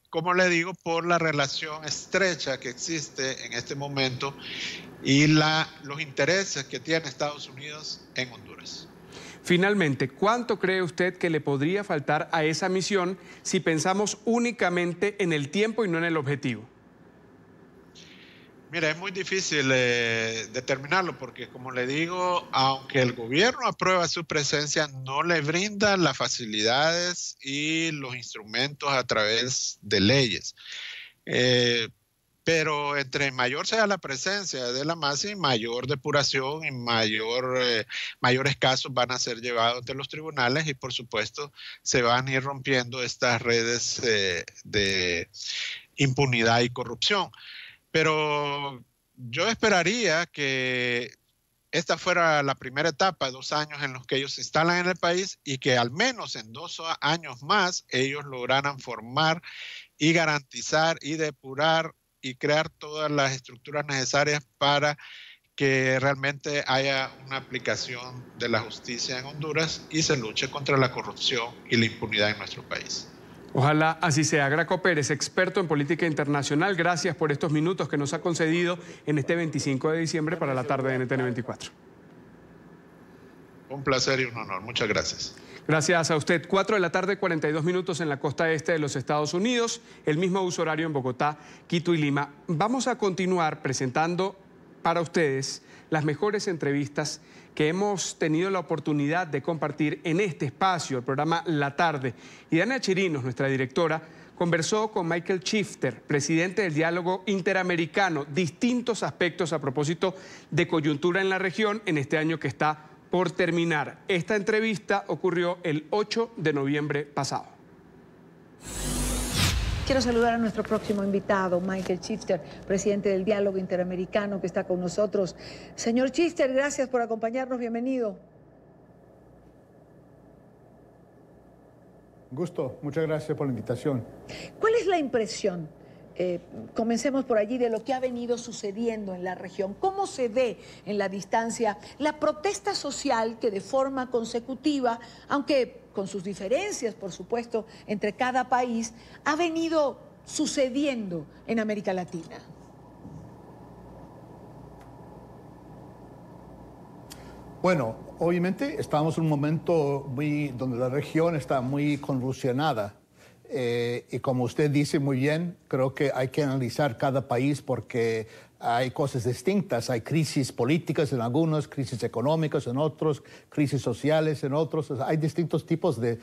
como le digo, por la relación estrecha que existe en este momento y los intereses que tiene Estados Unidos en Honduras. Finalmente, ¿cuánto cree usted que le podría faltar a esa misión si pensamos únicamente en el tiempo y no en el objetivo? Mira, es muy difícil determinarlo porque, como le digo, aunque el gobierno aprueba su presencia, no le brinda las facilidades y los instrumentos a través de leyes. Pero entre mayor sea la presencia de la MASI, mayor depuración y mayores casos van a ser llevados ante los tribunales y, por supuesto, se van a ir rompiendo estas redes de impunidad y corrupción. Pero yo esperaría que esta fuera la primera etapa, 2 años en los que ellos se instalan en el país y que al menos en 2 años más ellos lograran formar y garantizar y depurar y crear todas las estructuras necesarias para que realmente haya una aplicación de la justicia en Honduras y se luche contra la corrupción y la impunidad en nuestro país. Ojalá así sea. Graco Pérez, experto en política internacional, gracias por estos minutos que nos ha concedido en este 25 de diciembre para la tarde de NTN 24. Un placer y un honor. Muchas gracias. Gracias a usted. 4 de la tarde, 42 minutos en la costa este de los Estados Unidos, el mismo uso horario en Bogotá, Quito y Lima. Vamos a continuar presentando para ustedes las mejores entrevistas que hemos tenido la oportunidad de compartir en este espacio, el programa La Tarde. Y Diana Chirinos, nuestra directora, conversó con Michael Shifter, presidente del Diálogo Interamericano, distintos aspectos a propósito de coyuntura en la región en este año que está por terminar. Esta entrevista ocurrió el 8 de noviembre pasado. Quiero saludar a nuestro próximo invitado, Michael Shifter, presidente del Diálogo Interamericano, que está con nosotros. Señor Shifter, gracias por acompañarnos. Bienvenido. Gusto, muchas gracias por la invitación. ¿Cuál es la impresión? Comencemos por allí de lo que ha venido sucediendo en la región. ¿Cómo se ve en la distancia la protesta social que de forma consecutiva, aunque con sus diferencias, por supuesto, entre cada país, ha venido sucediendo en América Latina? Bueno, obviamente estamos en un momento donde la región está muy convulsionada. Y como usted dice muy bien, creo que hay que analizar cada país porque hay cosas distintas. Hay crisis políticas en algunos, crisis económicas en otros, crisis sociales en otros. O sea, hay distintos tipos de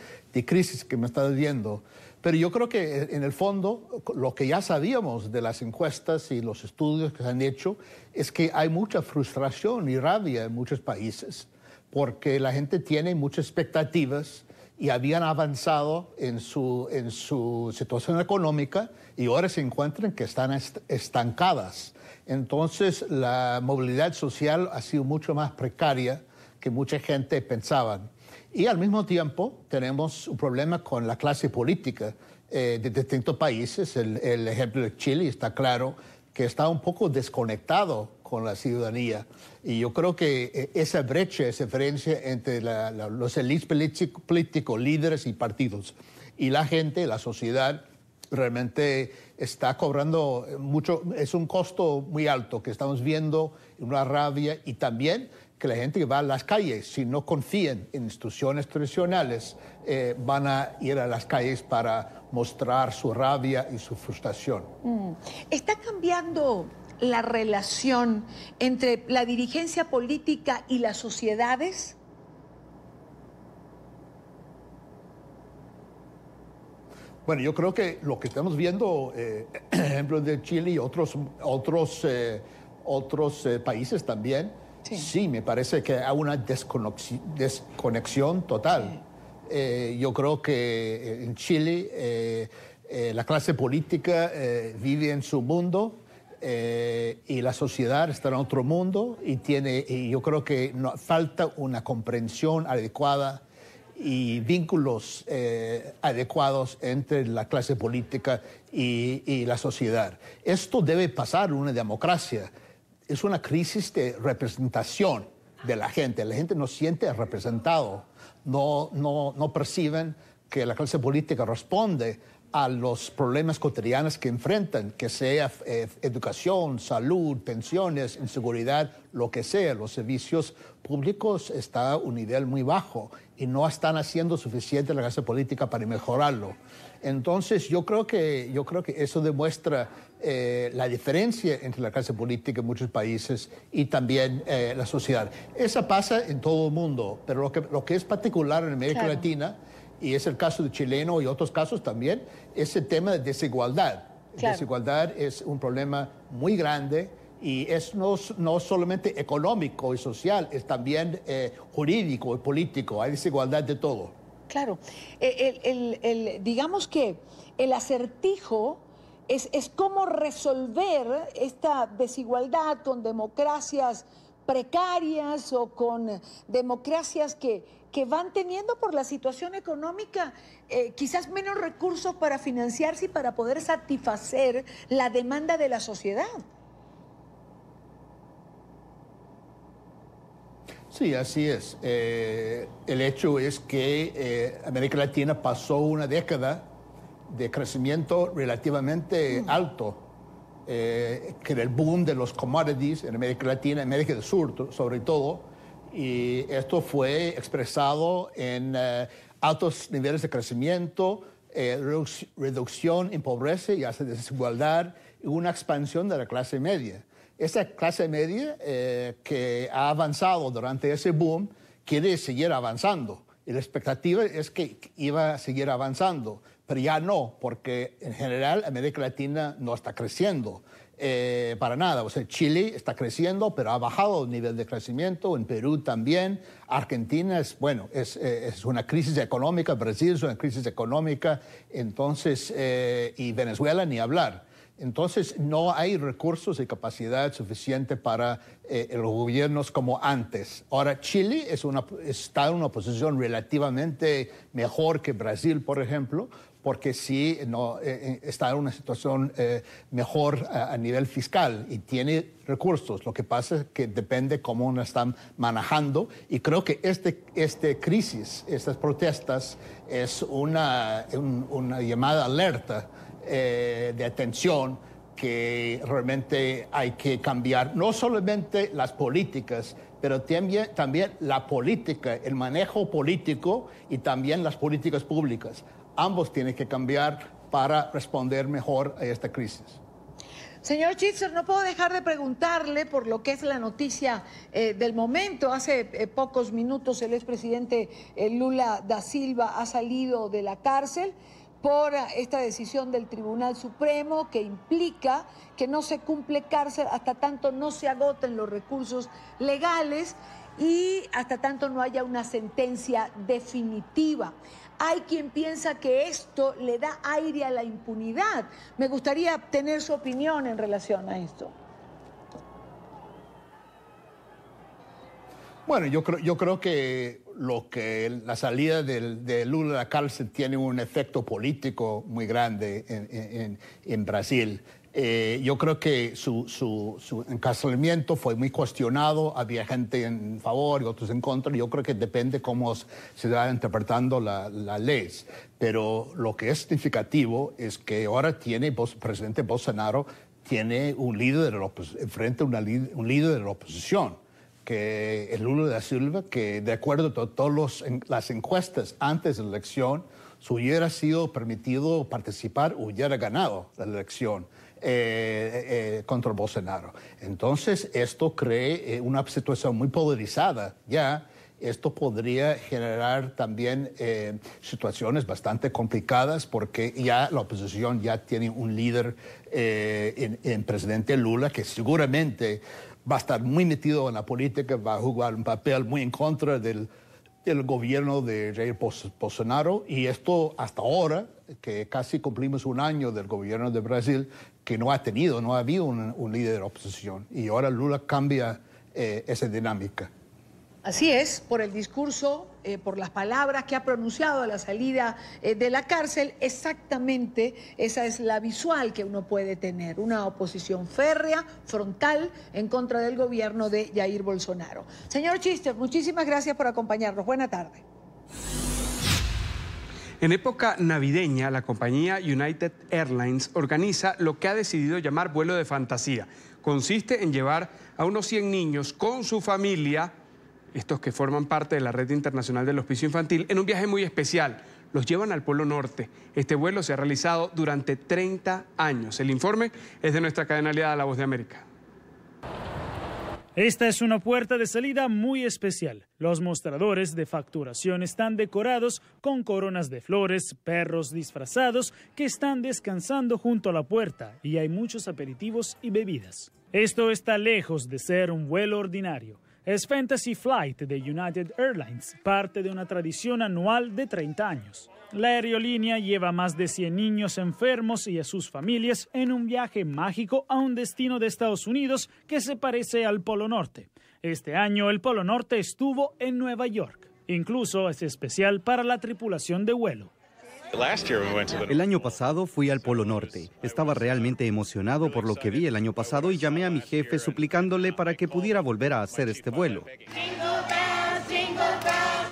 crisis que me está viendo. Pero yo creo que en el fondo lo que ya sabíamos de las encuestas y los estudios que se han hecho es que hay mucha frustración y rabia en muchos países porque la gente tiene muchas expectativas y habían avanzado en su situación económica y ahora se encuentran que están estancadas. Entonces, la movilidad social ha sido mucho más precaria que mucha gente pensaba. Y al mismo tiempo tenemos un problema con la clase política de distintos países. El ejemplo de Chile está claro que está un poco desconectado con la ciudadanía. Y yo creo que esa brecha, esa diferencia entre los élites políticos, líderes y partidos, y la gente, la sociedad, realmente está cobrando mucho, es un costo muy alto que estamos viendo, una rabia, y también que la gente que va a las calles, si no confían en instituciones tradicionales, van a ir a las calles para mostrar su rabia y su frustración. ¿Está cambiando la relación entre la dirigencia política y las sociedades? Bueno, yo creo que lo que estamos viendo, ejemplo de Chile y otros países también, sí, me parece que hay una desconexión total. Yo creo que en Chile la clase política vive en su mundo y la sociedad está en otro mundo y yo creo que falta una comprensión adecuada y vínculos adecuados entre la clase política y la sociedad. Esto debe pasar en una democracia. Es una crisis de representación de la gente. La gente no siente representado, no perciben que la clase política responde a los problemas cotidianos que enfrentan, que sea educación, salud, pensiones, inseguridad, lo que sea. Los servicios públicos están a un nivel muy bajo y no están haciendo suficiente la clase política para mejorarlo. Entonces yo creo que eso demuestra la diferencia entre la clase política en muchos países y también la sociedad. Eso pasa en todo el mundo, pero lo que es particular en América Latina, y es el caso de chileno y otros casos también, es el tema de desigualdad. La desigualdad es un problema muy grande y es no solamente económico y social, es también jurídico y político. Hay desigualdad de todo. Claro, digamos que el acertijo es cómo resolver esta desigualdad con democracias precarias o con democracias que van teniendo por la situación económica quizás menos recursos para financiarse y para poder satisfacer la demanda de la sociedad. Sí, así es. El hecho es que América Latina pasó una década de crecimiento relativamente alto, que era el boom de los commodities en América Latina, América del Sur sobre todo, y esto fue expresado en altos niveles de crecimiento, reducción en pobreza y hasta desigualdad y una expansión de la clase media. Esa clase media que ha avanzado durante ese boom quiere seguir avanzando. Y la expectativa es que iba a seguir avanzando, pero ya no, porque en general América Latina no está creciendo para nada. O sea, Chile está creciendo, pero ha bajado el nivel de crecimiento, en Perú también. Argentina es una crisis económica, Brasil es una crisis económica, entonces, y Venezuela ni hablar. Entonces, no hay recursos y capacidad suficiente para los gobiernos como antes. Ahora, Chile está en una posición relativamente mejor que Brasil, por ejemplo, porque sí está en una situación mejor a nivel fiscal y tiene recursos. Lo que pasa es que depende cómo nos están manejando. Y creo que esta crisis, estas protestas, es una llamada alerta de atención que realmente hay que cambiar, no solamente las políticas, pero también la política, el manejo político y también las políticas públicas. Ambos tienen que cambiar para responder mejor a esta crisis. Señor Chitzer, no puedo dejar de preguntarle por lo que es la noticia del momento. Hace pocos minutos el expresidente Lula da Silva ha salido de la cárcel por esta decisión del Tribunal Supremo que implica que no se cumple cárcel hasta tanto no se agoten los recursos legales y hasta tanto no haya una sentencia definitiva. Hay quien piensa que esto le da aire a la impunidad. Me gustaría tener su opinión en relación a esto. Bueno, yo creo que la salida de Lula de la cárcel tiene un efecto político muy grande en Brasil. Yo creo que su encarcelamiento fue muy cuestionado, había gente en favor y otros en contra. Yo creo que depende cómo se va interpretando la ley. Pero lo que es significativo es que ahora el presidente Bolsonaro tiene un líder frente a un líder de la oposición, que es Lula da Silva, que de acuerdo a todas las encuestas antes de la elección, si hubiera sido permitido participar, hubiera ganado la elección contra Bolsonaro. Entonces, esto crea una situación muy polarizada ya. Esto podría generar también situaciones bastante complicadas porque ya la oposición ya tiene un líder en presidente Lula que seguramente va a estar muy metido en la política, va a jugar un papel muy en contra del gobierno de Jair Bolsonaro, y esto hasta ahora, que casi cumplimos un año del gobierno de Brasil, que no ha habido un líder de la oposición, y ahora Lula cambia esa dinámica. Así es, por el discurso, por las palabras que ha pronunciado a la salida de la cárcel, exactamente esa es la visual que uno puede tener, una oposición férrea, frontal, en contra del gobierno de Jair Bolsonaro. Señor Chitzer, muchísimas gracias por acompañarnos. Buena tarde. En época navideña, la compañía United Airlines organiza lo que ha decidido llamar vuelo de fantasía. Consiste en llevar a unos 100 niños con su familia estos que forman parte de la Red Internacional del Hospicio Infantil, en un viaje muy especial. Los llevan al Polo Norte. Este vuelo se ha realizado durante 30 años. El informe es de nuestra cadena aliada La Voz de América. Esta es una puerta de salida muy especial. Los mostradores de facturación están decorados con coronas de flores, perros disfrazados que están descansando junto a la puerta y hay muchos aperitivos y bebidas. Esto está lejos de ser un vuelo ordinario. Es Fantasy Flight de United Airlines, parte de una tradición anual de 30 años. La aerolínea lleva a más de 100 niños enfermos y a sus familias en un viaje mágico a un destino de Estados Unidos que se parece al Polo Norte. Este año el Polo Norte estuvo en Nueva York. Incluso es especial para la tripulación de vuelo. El año pasado fui al Polo Norte. Estaba realmente emocionado por lo que vi el año pasado y llamé a mi jefe suplicándole para que pudiera volver a hacer este vuelo.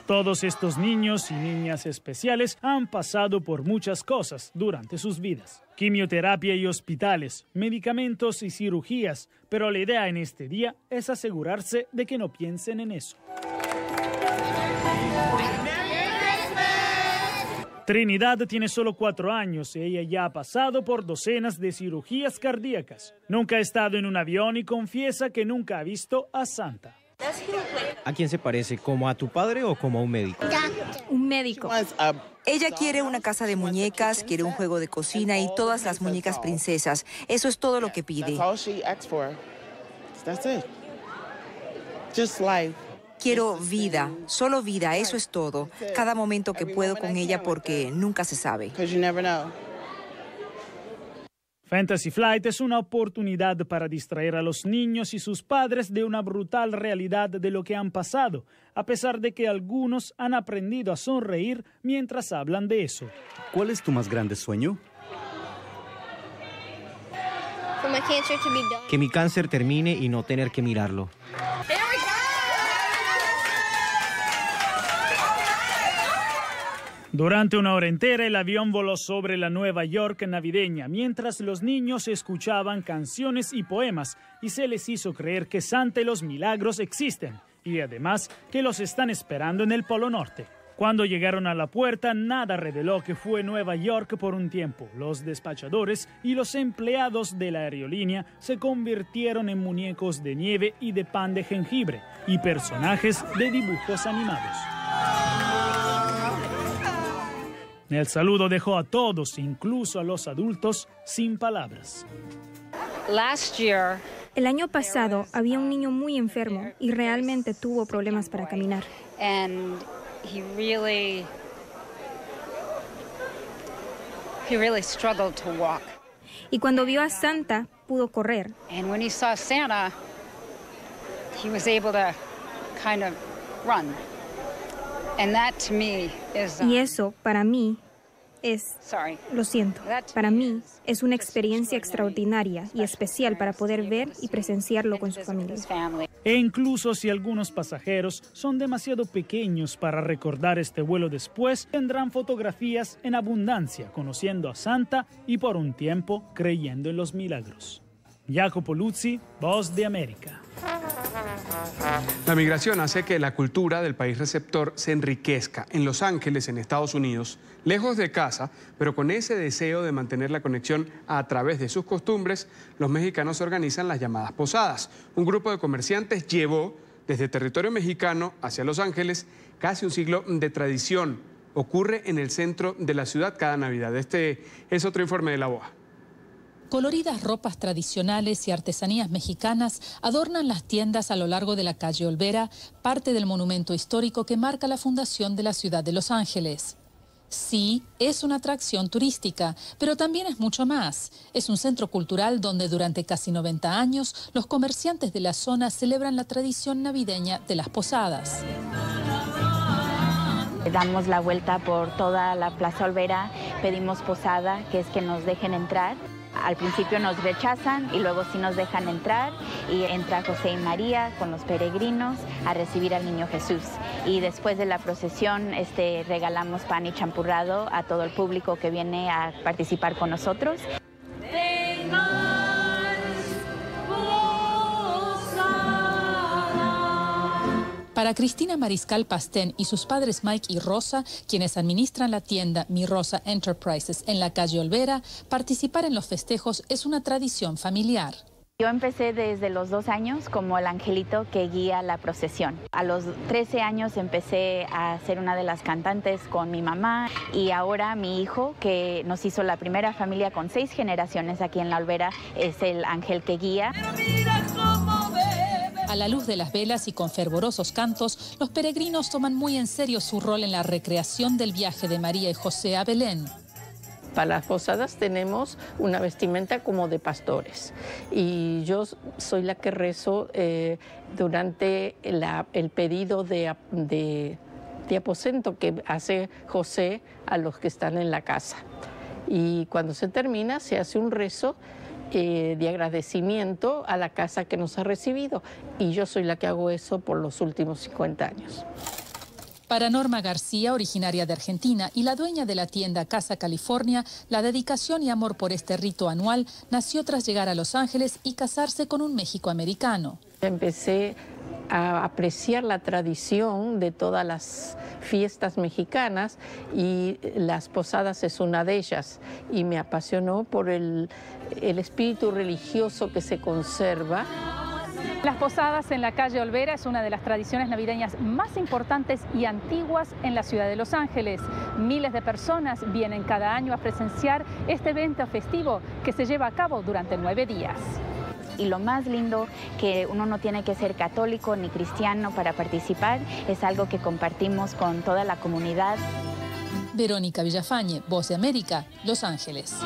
Todos estos niños y niñas especiales han pasado por muchas cosas durante sus vidas. Quimioterapia y hospitales, medicamentos y cirugías, pero la idea en este día es asegurarse de que no piensen en eso. Trinidad tiene solo 4 años y ella ya ha pasado por docenas de cirugías cardíacas. Nunca ha estado en un avión y confiesa que nunca ha visto a Santa. ¿A quién se parece? ¿Como a tu padre o como a un médico? Un médico. Ella quiere una casa de muñecas, quiere un juego de cocina y todas las muñecas princesas. Eso es todo lo que pide. Quiero vida, solo vida, eso es todo. Cada momento que puedo con ella porque nunca se sabe. Fantasy Flight es una oportunidad para distraer a los niños y sus padres de una brutal realidad de lo que han pasado, a pesar de que algunos han aprendido a sonreír mientras hablan de eso. ¿Cuál es tu más grande sueño? Que mi cáncer termine y no tener que mirarlo. Durante una hora entera, el avión voló sobre la Nueva York navideña, mientras los niños escuchaban canciones y poemas, y se les hizo creer que Santa y los milagros existen, y además que los están esperando en el Polo Norte. Cuando llegaron a la puerta, nada reveló que fue Nueva York por un tiempo. Los despachadores y los empleados de la aerolínea se convirtieron en muñecos de nieve y de pan de jengibre, y personajes de dibujos animados. El saludo dejó a todos, incluso a los adultos, sin palabras. El año pasado había un niño muy enfermo y realmente tuvo problemas para caminar. Y cuando vio a Santa, pudo correr. Y eso, para mí, lo siento, para mí es una experiencia extraordinaria y especial para poder ver y presenciarlo con su familia. E incluso si algunos pasajeros son demasiado pequeños para recordar este vuelo después, tendrán fotografías en abundancia conociendo a Santa y por un tiempo creyendo en los milagros. Jacopo Luzzi, Voz de América. La migración hace que la cultura del país receptor se enriquezca. En Los Ángeles, en Estados Unidos, lejos de casa, pero con ese deseo de mantener la conexión a través de sus costumbres, los mexicanos organizan las llamadas posadas. Un grupo de comerciantes llevó desde territorio mexicano hacia Los Ángeles casi un siglo de tradición. Ocurre en el centro de la ciudad cada Navidad. Este es otro informe de La Voz. Coloridas ropas tradicionales y artesanías mexicanas adornan las tiendas a lo largo de la calle Olvera, parte del monumento histórico que marca la fundación de la ciudad de Los Ángeles. Sí, es una atracción turística, pero también es mucho más. Es un centro cultural donde durante casi 90 años los comerciantes de la zona celebran la tradición navideña de las posadas. Damos la vuelta por toda la Plaza Olvera, pedimos posada, que es que nos dejen entrar. Al principio nos rechazan y luego sí nos dejan entrar y entra José y María con los peregrinos a recibir al niño Jesús. Y después de la procesión regalamos pan y champurrado a todo el público que viene a participar con nosotros. Para Cristina Mariscal Pastén y sus padres Mike y Rosa, quienes administran la tienda Mi Rosa Enterprises en la calle Olvera, participar en los festejos es una tradición familiar. Yo empecé desde los 2 años como el angelito que guía la procesión. A los 13 años empecé a ser una de las cantantes con mi mamá y ahora mi hijo, que nos hizo la primera familia con 6 generaciones aquí en La Olvera, es el ángel que guía. A la luz de las velas y con fervorosos cantos, los peregrinos toman muy en serio su rol en la recreación del viaje de María y José a Belén. Para las posadas tenemos una vestimenta como de pastores y yo soy la que rezo durante el pedido de aposento que hace José a los que están en la casa. Y cuando se termina se hace un rezo de agradecimiento a la casa que nos ha recibido y yo soy la que hago eso por los últimos 50 años. Para Norma García, originaria de Argentina y la dueña de la tienda Casa California, la dedicación y amor por este rito anual nació tras llegar a Los Ángeles y casarse con un mexicoamericano. Empecé a apreciar la tradición de todas las fiestas mexicanas y las posadas es una de ellas y me apasionó por el espíritu religioso que se conserva. Las posadas en la calle Olvera es una de las tradiciones navideñas más importantes y antiguas en la ciudad de Los Ángeles. Miles de personas vienen cada año a presenciar este evento festivo que se lleva a cabo durante 9 días. Y lo más lindo, que uno no tiene que ser católico ni cristiano para participar, es algo que compartimos con toda la comunidad. Verónica Villafañe, Voz de América, Los Ángeles.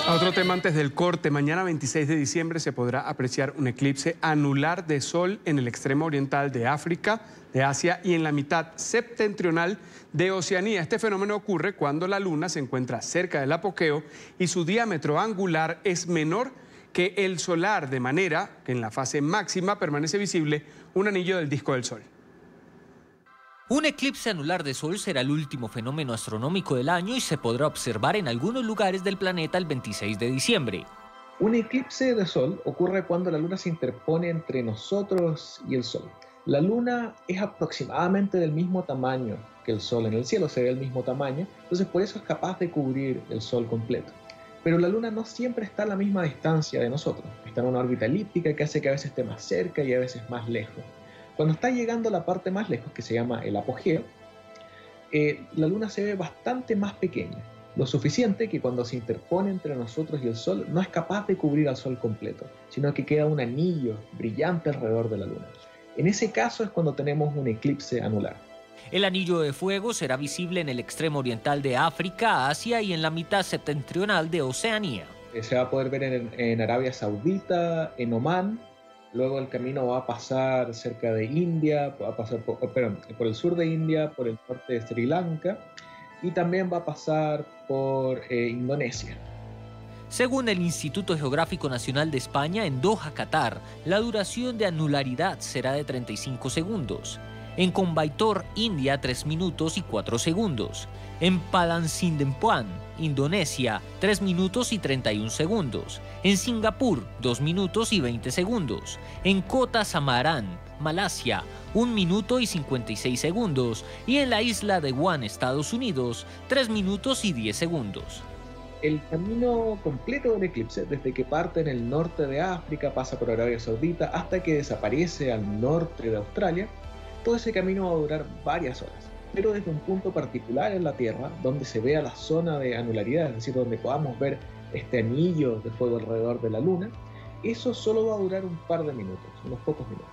A otro tema antes del corte, mañana 26 de diciembre se podrá apreciar un eclipse anular de sol en el extremo oriental de África, de Asia y en la mitad septentrional de Oceanía. Este fenómeno ocurre cuando la luna se encuentra cerca del apogeo y su diámetro angular es menor que el solar, de manera que en la fase máxima permanece visible un anillo del disco del sol. Un eclipse anular de sol será el último fenómeno astronómico del año y se podrá observar en algunos lugares del planeta el 26 de diciembre. Un eclipse de sol ocurre cuando la luna se interpone entre nosotros y el sol. La luna es aproximadamente del mismo tamaño que el sol en el cielo, se ve del mismo tamaño, entonces por eso es capaz de cubrir el sol completo. Pero la luna no siempre está a la misma distancia de nosotros, está en una órbita elíptica que hace que a veces esté más cerca y a veces más lejos. Cuando está llegando a la parte más lejos, que se llama el apogeo, la luna se ve bastante más pequeña, lo suficiente que cuando se interpone entre nosotros y el sol no es capaz de cubrir al sol completo, sino que queda un anillo brillante alrededor de la luna. En ese caso es cuando tenemos un eclipse anular. El anillo de fuego será visible en el extremo oriental de África, Asia y en la mitad septentrional de Oceanía. Se va a poder ver en Arabia Saudita, en Omán. Luego el camino va a pasar cerca de India, va a pasar por el sur de India, por el norte de Sri Lanka y también va a pasar por Indonesia. Según el Instituto Geográfico Nacional de España, en Doha, Qatar, la duración de anularidad será de 35 segundos. En Coimbatore, India, 3 minutos y 4 segundos. En Padang Sidempuan, Indonesia, 3 minutos y 31 segundos. En Singapur, 2 minutos y 20 segundos. En Kota Samaran, Malasia, 1 minuto y 56 segundos. Y en la isla de Guam, Estados Unidos, 3 minutos y 10 segundos. El camino completo del eclipse, desde que parte en el norte de África, pasa por Arabia Saudita, hasta que desaparece al norte de Australia, todo ese camino va a durar varias horas. Pero desde un punto particular en la Tierra, donde se vea la zona de anularidad, es decir, donde podamos ver este anillo de fuego alrededor de la Luna, eso solo va a durar un par de minutos, unos pocos minutos.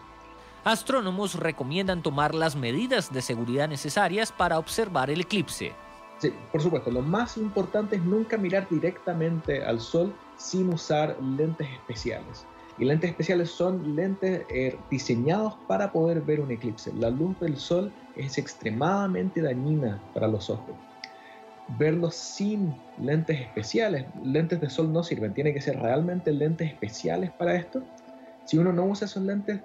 Astrónomos recomiendan tomar las medidas de seguridad necesarias para observar el eclipse. Sí, por supuesto, lo más importante es nunca mirar directamente al Sol sin usar lentes especiales. Y lentes especiales son lentes diseñados para poder ver un eclipse. La luz del sol es extremadamente dañina para los ojos. Verlo sin lentes especiales, lentes de sol no sirven, tiene que ser realmente lentes especiales para esto. Si uno no usa esos lentes,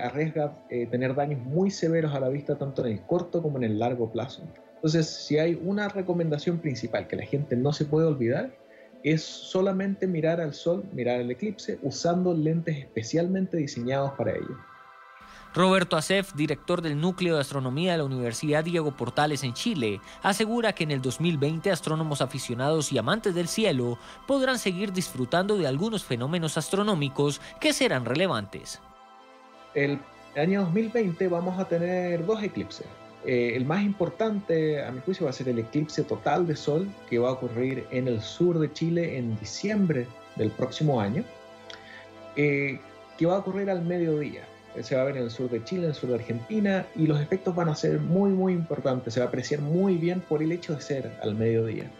arriesga tener daños muy severos a la vista, tanto en el corto como en el largo plazo. Entonces, si hay una recomendación principal que la gente no se puede olvidar, es solamente mirar al sol, mirar el eclipse, usando lentes especialmente diseñados para ello. Roberto Acef, director del Núcleo de Astronomía de la Universidad Diego Portales en Chile, asegura que en el 2020 astrónomos aficionados y amantes del cielo podrán seguir disfrutando de algunos fenómenos astronómicos que serán relevantes. El año 2020 vamos a tener 2 eclipses. El más importante, a mi juicio, va a ser el eclipse total de Sol, que va a ocurrir en el sur de Chile en diciembre del próximo año, que va a ocurrir al mediodía. Se va a ver en el sur de Chile, en el sur de Argentina, y los efectos van a ser muy importantes. Se va a apreciar muy bien por el hecho de ser al mediodía.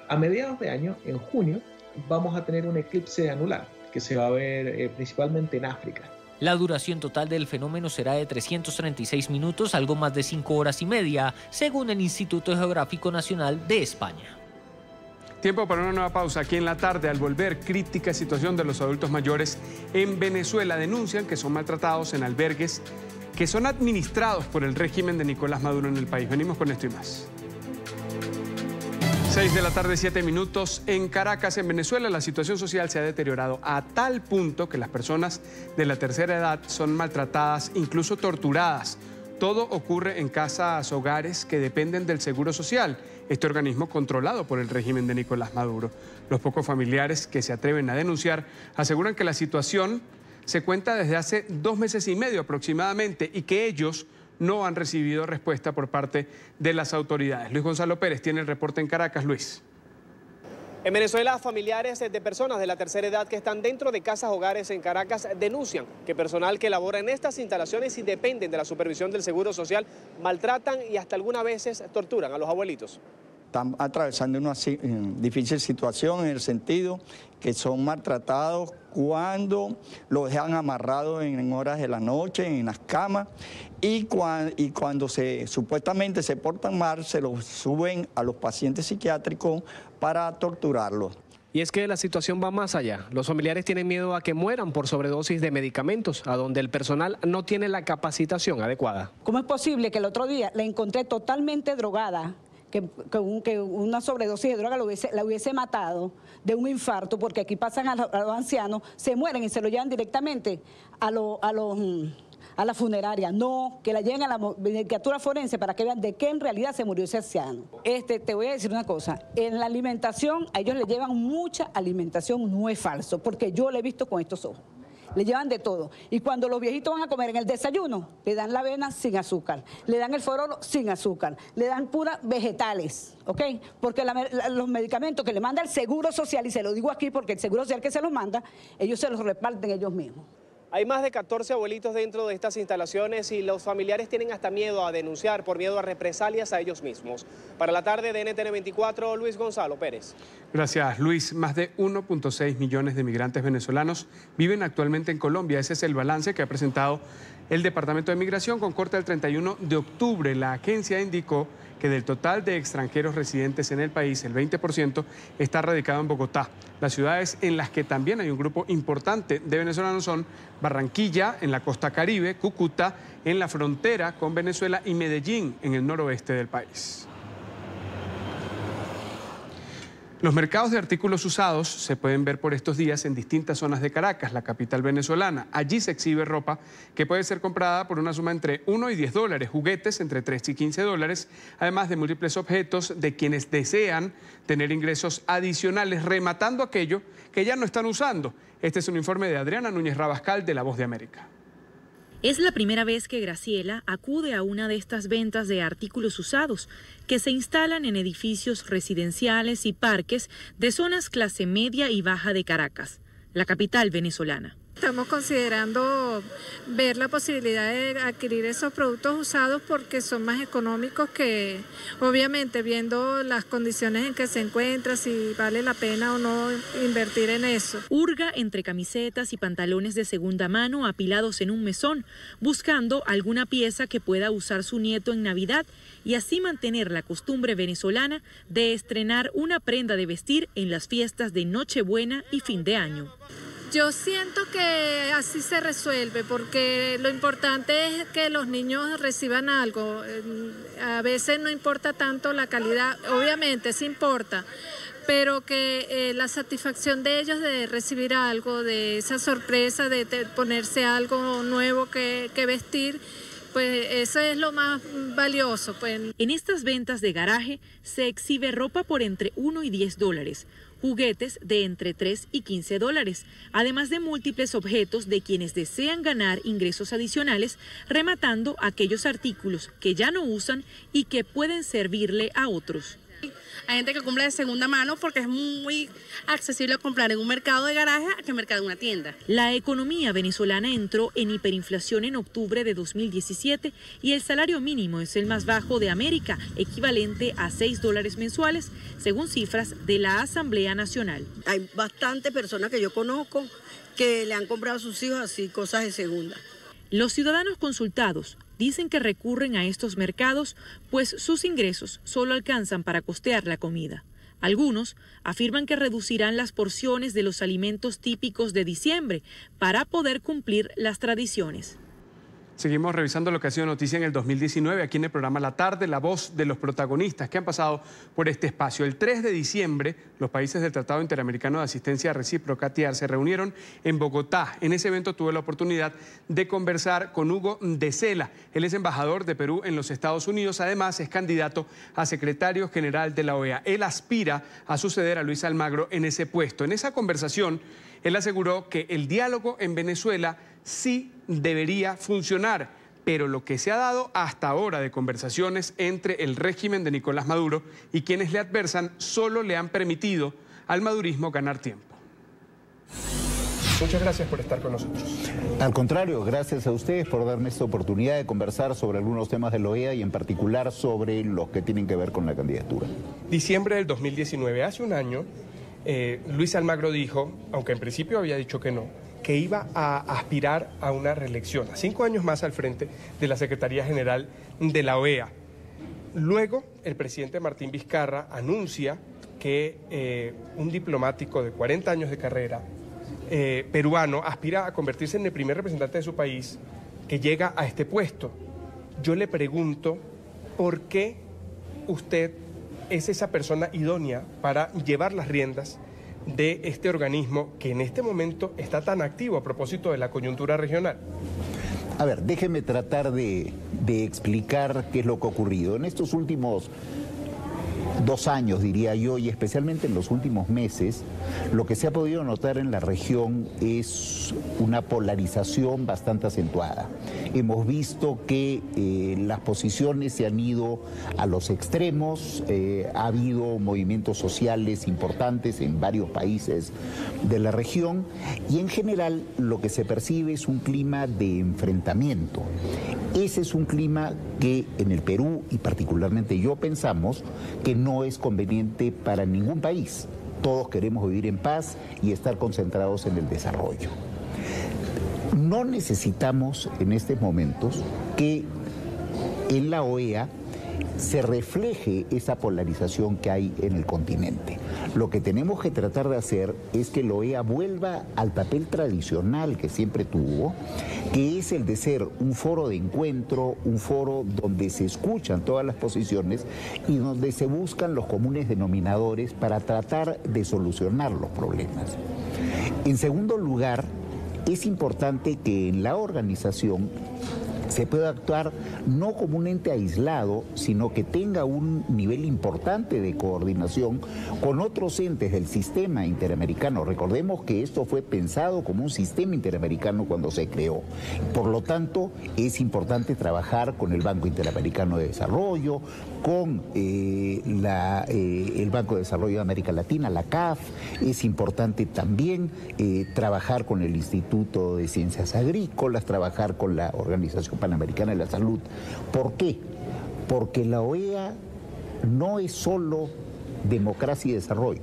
A mediados de año, en junio, vamos a tener un eclipse anular, que se va a ver principalmente en África. La duración total del fenómeno será de 336 minutos, algo más de 5 horas y media, según el Instituto Geográfico Nacional de España. Tiempo para una nueva pausa. Aquí en la tarde, al volver, crítica situación de los adultos mayores en Venezuela. Denuncian que son maltratados en albergues que son administrados por el régimen de Nicolás Maduro en el país. Venimos con esto y más. 6 de la tarde, 7 minutos. En Caracas, en Venezuela, la situación social se ha deteriorado a tal punto que las personas de la tercera edad son maltratadas, incluso torturadas. Todo ocurre en casas hogares que dependen del Seguro Social, este organismo controlado por el régimen de Nicolás Maduro. Los pocos familiares que se atreven a denunciar aseguran que la situación se cuenta desde hace 2 meses y medio aproximadamente y que ellos no han recibido respuesta por parte de las autoridades. Luis Gonzalo Pérez tiene el reporte en Caracas. Luis. En Venezuela, familiares de personas de la tercera edad que están dentro de casas hogares en Caracas denuncian que personal que labora en estas instalaciones y dependen de la supervisión del Seguro Social maltratan y hasta algunas veces torturan a los abuelitos. Están atravesando una difícil situación en el sentido que son maltratados cuando los dejan amarrados en horas de la noche, en las camas, y cuando supuestamente se portan mal, se los suben a los pacientes psiquiátricos para torturarlos. Y es que la situación va más allá. Los familiares tienen miedo a que mueran por sobredosis de medicamentos, a donde el personal no tiene la capacitación adecuada. ¿Cómo es posible que el otro día la encontré totalmente drogada? Que una sobredosis de droga la hubiese matado de un infarto, porque aquí pasan a los ancianos, se mueren y se lo llevan directamente a la funeraria. No, que la lleven a la medicatura forense para que vean de qué en realidad se murió ese anciano. Te voy a decir una cosa, en la alimentación, a ellos le llevan mucha alimentación, no es falso, porque yo lo he visto con estos ojos. Le llevan de todo. Y cuando los viejitos van a comer en el desayuno, le dan la avena sin azúcar, le dan el fororo sin azúcar, le dan puras vegetales, ¿ok? Porque los medicamentos que le manda el Seguro Social, y se lo digo aquí porque el Seguro Social que se los manda, ellos se los reparten ellos mismos. Hay más de 14 abuelitos dentro de estas instalaciones y los familiares tienen hasta miedo a denunciar por miedo a represalias a ellos mismos. Para la tarde de NTN 24, Luis Gonzalo Pérez. Gracias, Luis. Más de 1.6 millones de migrantes venezolanos viven actualmente en Colombia. Ese es el balance que ha presentado el Departamento de Migración con corte al 31 de octubre. La agencia indicó que del total de extranjeros residentes en el país, el 20% está radicado en Bogotá. Las ciudades en las que también hay un grupo importante de venezolanos son Barranquilla, en la costa caribe, Cúcuta, en la frontera con Venezuela y Medellín, en el noroeste del país. Los mercados de artículos usados se pueden ver por estos días en distintas zonas de Caracas, la capital venezolana. Allí se exhibe ropa que puede ser comprada por una suma entre 1 y 10 dólares, juguetes entre 3 y 15 dólares, además de múltiples objetos de quienes desean tener ingresos adicionales, rematando aquello que ya no están usando. Este es un informe de Adriana Núñez Rabascal de La Voz de América. Es la primera vez que Graciela acude a una de estas ventas de artículos usados que se instalan en edificios residenciales y parques de zonas clase media y baja de Caracas, la capital venezolana. Estamos considerando ver la posibilidad de adquirir esos productos usados porque son más económicos que, obviamente, viendo las condiciones en que se encuentra, si vale la pena o no invertir en eso. Hurga entre camisetas y pantalones de segunda mano apilados en un mesón, buscando alguna pieza que pueda usar su nieto en Navidad y así mantener la costumbre venezolana de estrenar una prenda de vestir en las fiestas de Nochebuena y fin de año. Yo siento que así se resuelve, porque lo importante es que los niños reciban algo. A veces no importa tanto la calidad, obviamente sí importa, pero que la satisfacción de ellos de recibir algo, de esa sorpresa, de ponerse algo nuevo que vestir, pues eso es lo más valioso. Pues. En estas ventas de garaje se exhibe ropa por entre $1 y $10, juguetes de entre $3 y $15, además de múltiples objetos de quienes desean ganar ingresos adicionales, rematando aquellos artículos que ya no usan y que pueden servirle a otros. Hay gente que compra de segunda mano porque es muy accesible comprar en un mercado de garaje que en mercado de una tienda. La economía venezolana entró en hiperinflación en octubre de 2017 y el salario mínimo es el más bajo de América, equivalente a $6 mensuales, según cifras de la Asamblea Nacional. Hay bastantes personas que yo conozco que le han comprado a sus hijos así cosas de segunda. Los ciudadanos consultados dicen que recurren a estos mercados pues sus ingresos solo alcanzan para costear la comida. Algunos afirman que reducirán las porciones de los alimentos típicos de diciembre para poder cumplir las tradiciones. Seguimos revisando lo que ha sido noticia en el 2019, aquí en el programa La Tarde, la voz de los protagonistas que han pasado por este espacio. El 3 de diciembre, los países del Tratado Interamericano de Asistencia Recíproca, TIAR, se reunieron en Bogotá. En ese evento tuve la oportunidad de conversar con Hugo de Cela. Él es embajador de Perú en los Estados Unidos, además es candidato a secretario general de la OEA. Él aspira a suceder a Luis Almagro en ese puesto. En esa conversación, él aseguró que el diálogo en Venezuela sí debería funcionar, pero lo que se ha dado hasta ahora de conversaciones entre el régimen de Nicolás Maduro y quienes le adversan solo le han permitido al madurismo ganar tiempo. Muchas gracias por estar con nosotros. Al contrario, gracias a ustedes por darme esta oportunidad de conversar sobre algunos temas de la OEA y en particular sobre los que tienen que ver con la candidatura. Diciembre del 2019, hace un año, Luis Almagro dijo, aunque en principio había dicho que no, que iba a aspirar a una reelección, a 5 años más al frente de la Secretaría General de la OEA. Luego, el presidente Martín Vizcarra anuncia que un diplomático de 40 años de carrera, peruano, aspira a convertirse en el primer representante de su país que llega a este puesto. Yo le pregunto, ¿por qué usted es esa persona idónea para llevar las riendas de este organismo que en este momento está tan activo a propósito de la coyuntura regional? A ver, déjeme tratar de explicar qué es lo que ha ocurrido. En estos últimos 2 años, diría yo, y especialmente en los últimos meses, lo que se ha podido notar en la región es una polarización bastante acentuada. Hemos visto que las posiciones se han ido a los extremos, ha habido movimientos sociales importantes en varios países de la región y en general lo que se percibe es un clima de enfrentamiento. Ese es un clima que en el Perú y particularmente yo pensamos que no es conveniente para ningún país. Todos queremos vivir en paz y estar concentrados en el desarrollo. No necesitamos en estos momentos que en la OEA se refleje esa polarización que hay en el continente. Lo que tenemos que tratar de hacer es que la OEA vuelva al papel tradicional que siempre tuvo, que es el de ser un foro de encuentro, un foro donde se escuchan todas las posiciones y donde se buscan los comunes denominadores para tratar de solucionar los problemas. En segundo lugar, es importante que en la organización se pueda actuar no como un ente aislado, sino que tenga un nivel importante de coordinación con otros entes del sistema interamericano. Recordemos que esto fue pensado como un sistema interamericano cuando se creó. Por lo tanto, es importante trabajar con el Banco Interamericano de Desarrollo, con el Banco de Desarrollo de América Latina, la CAF. Es importante también trabajar con el Instituto de Ciencias Agrícolas, trabajar con la Organización Panamericana de la Salud. ¿Por qué? Porque la OEA no es solo democracia y desarrollo,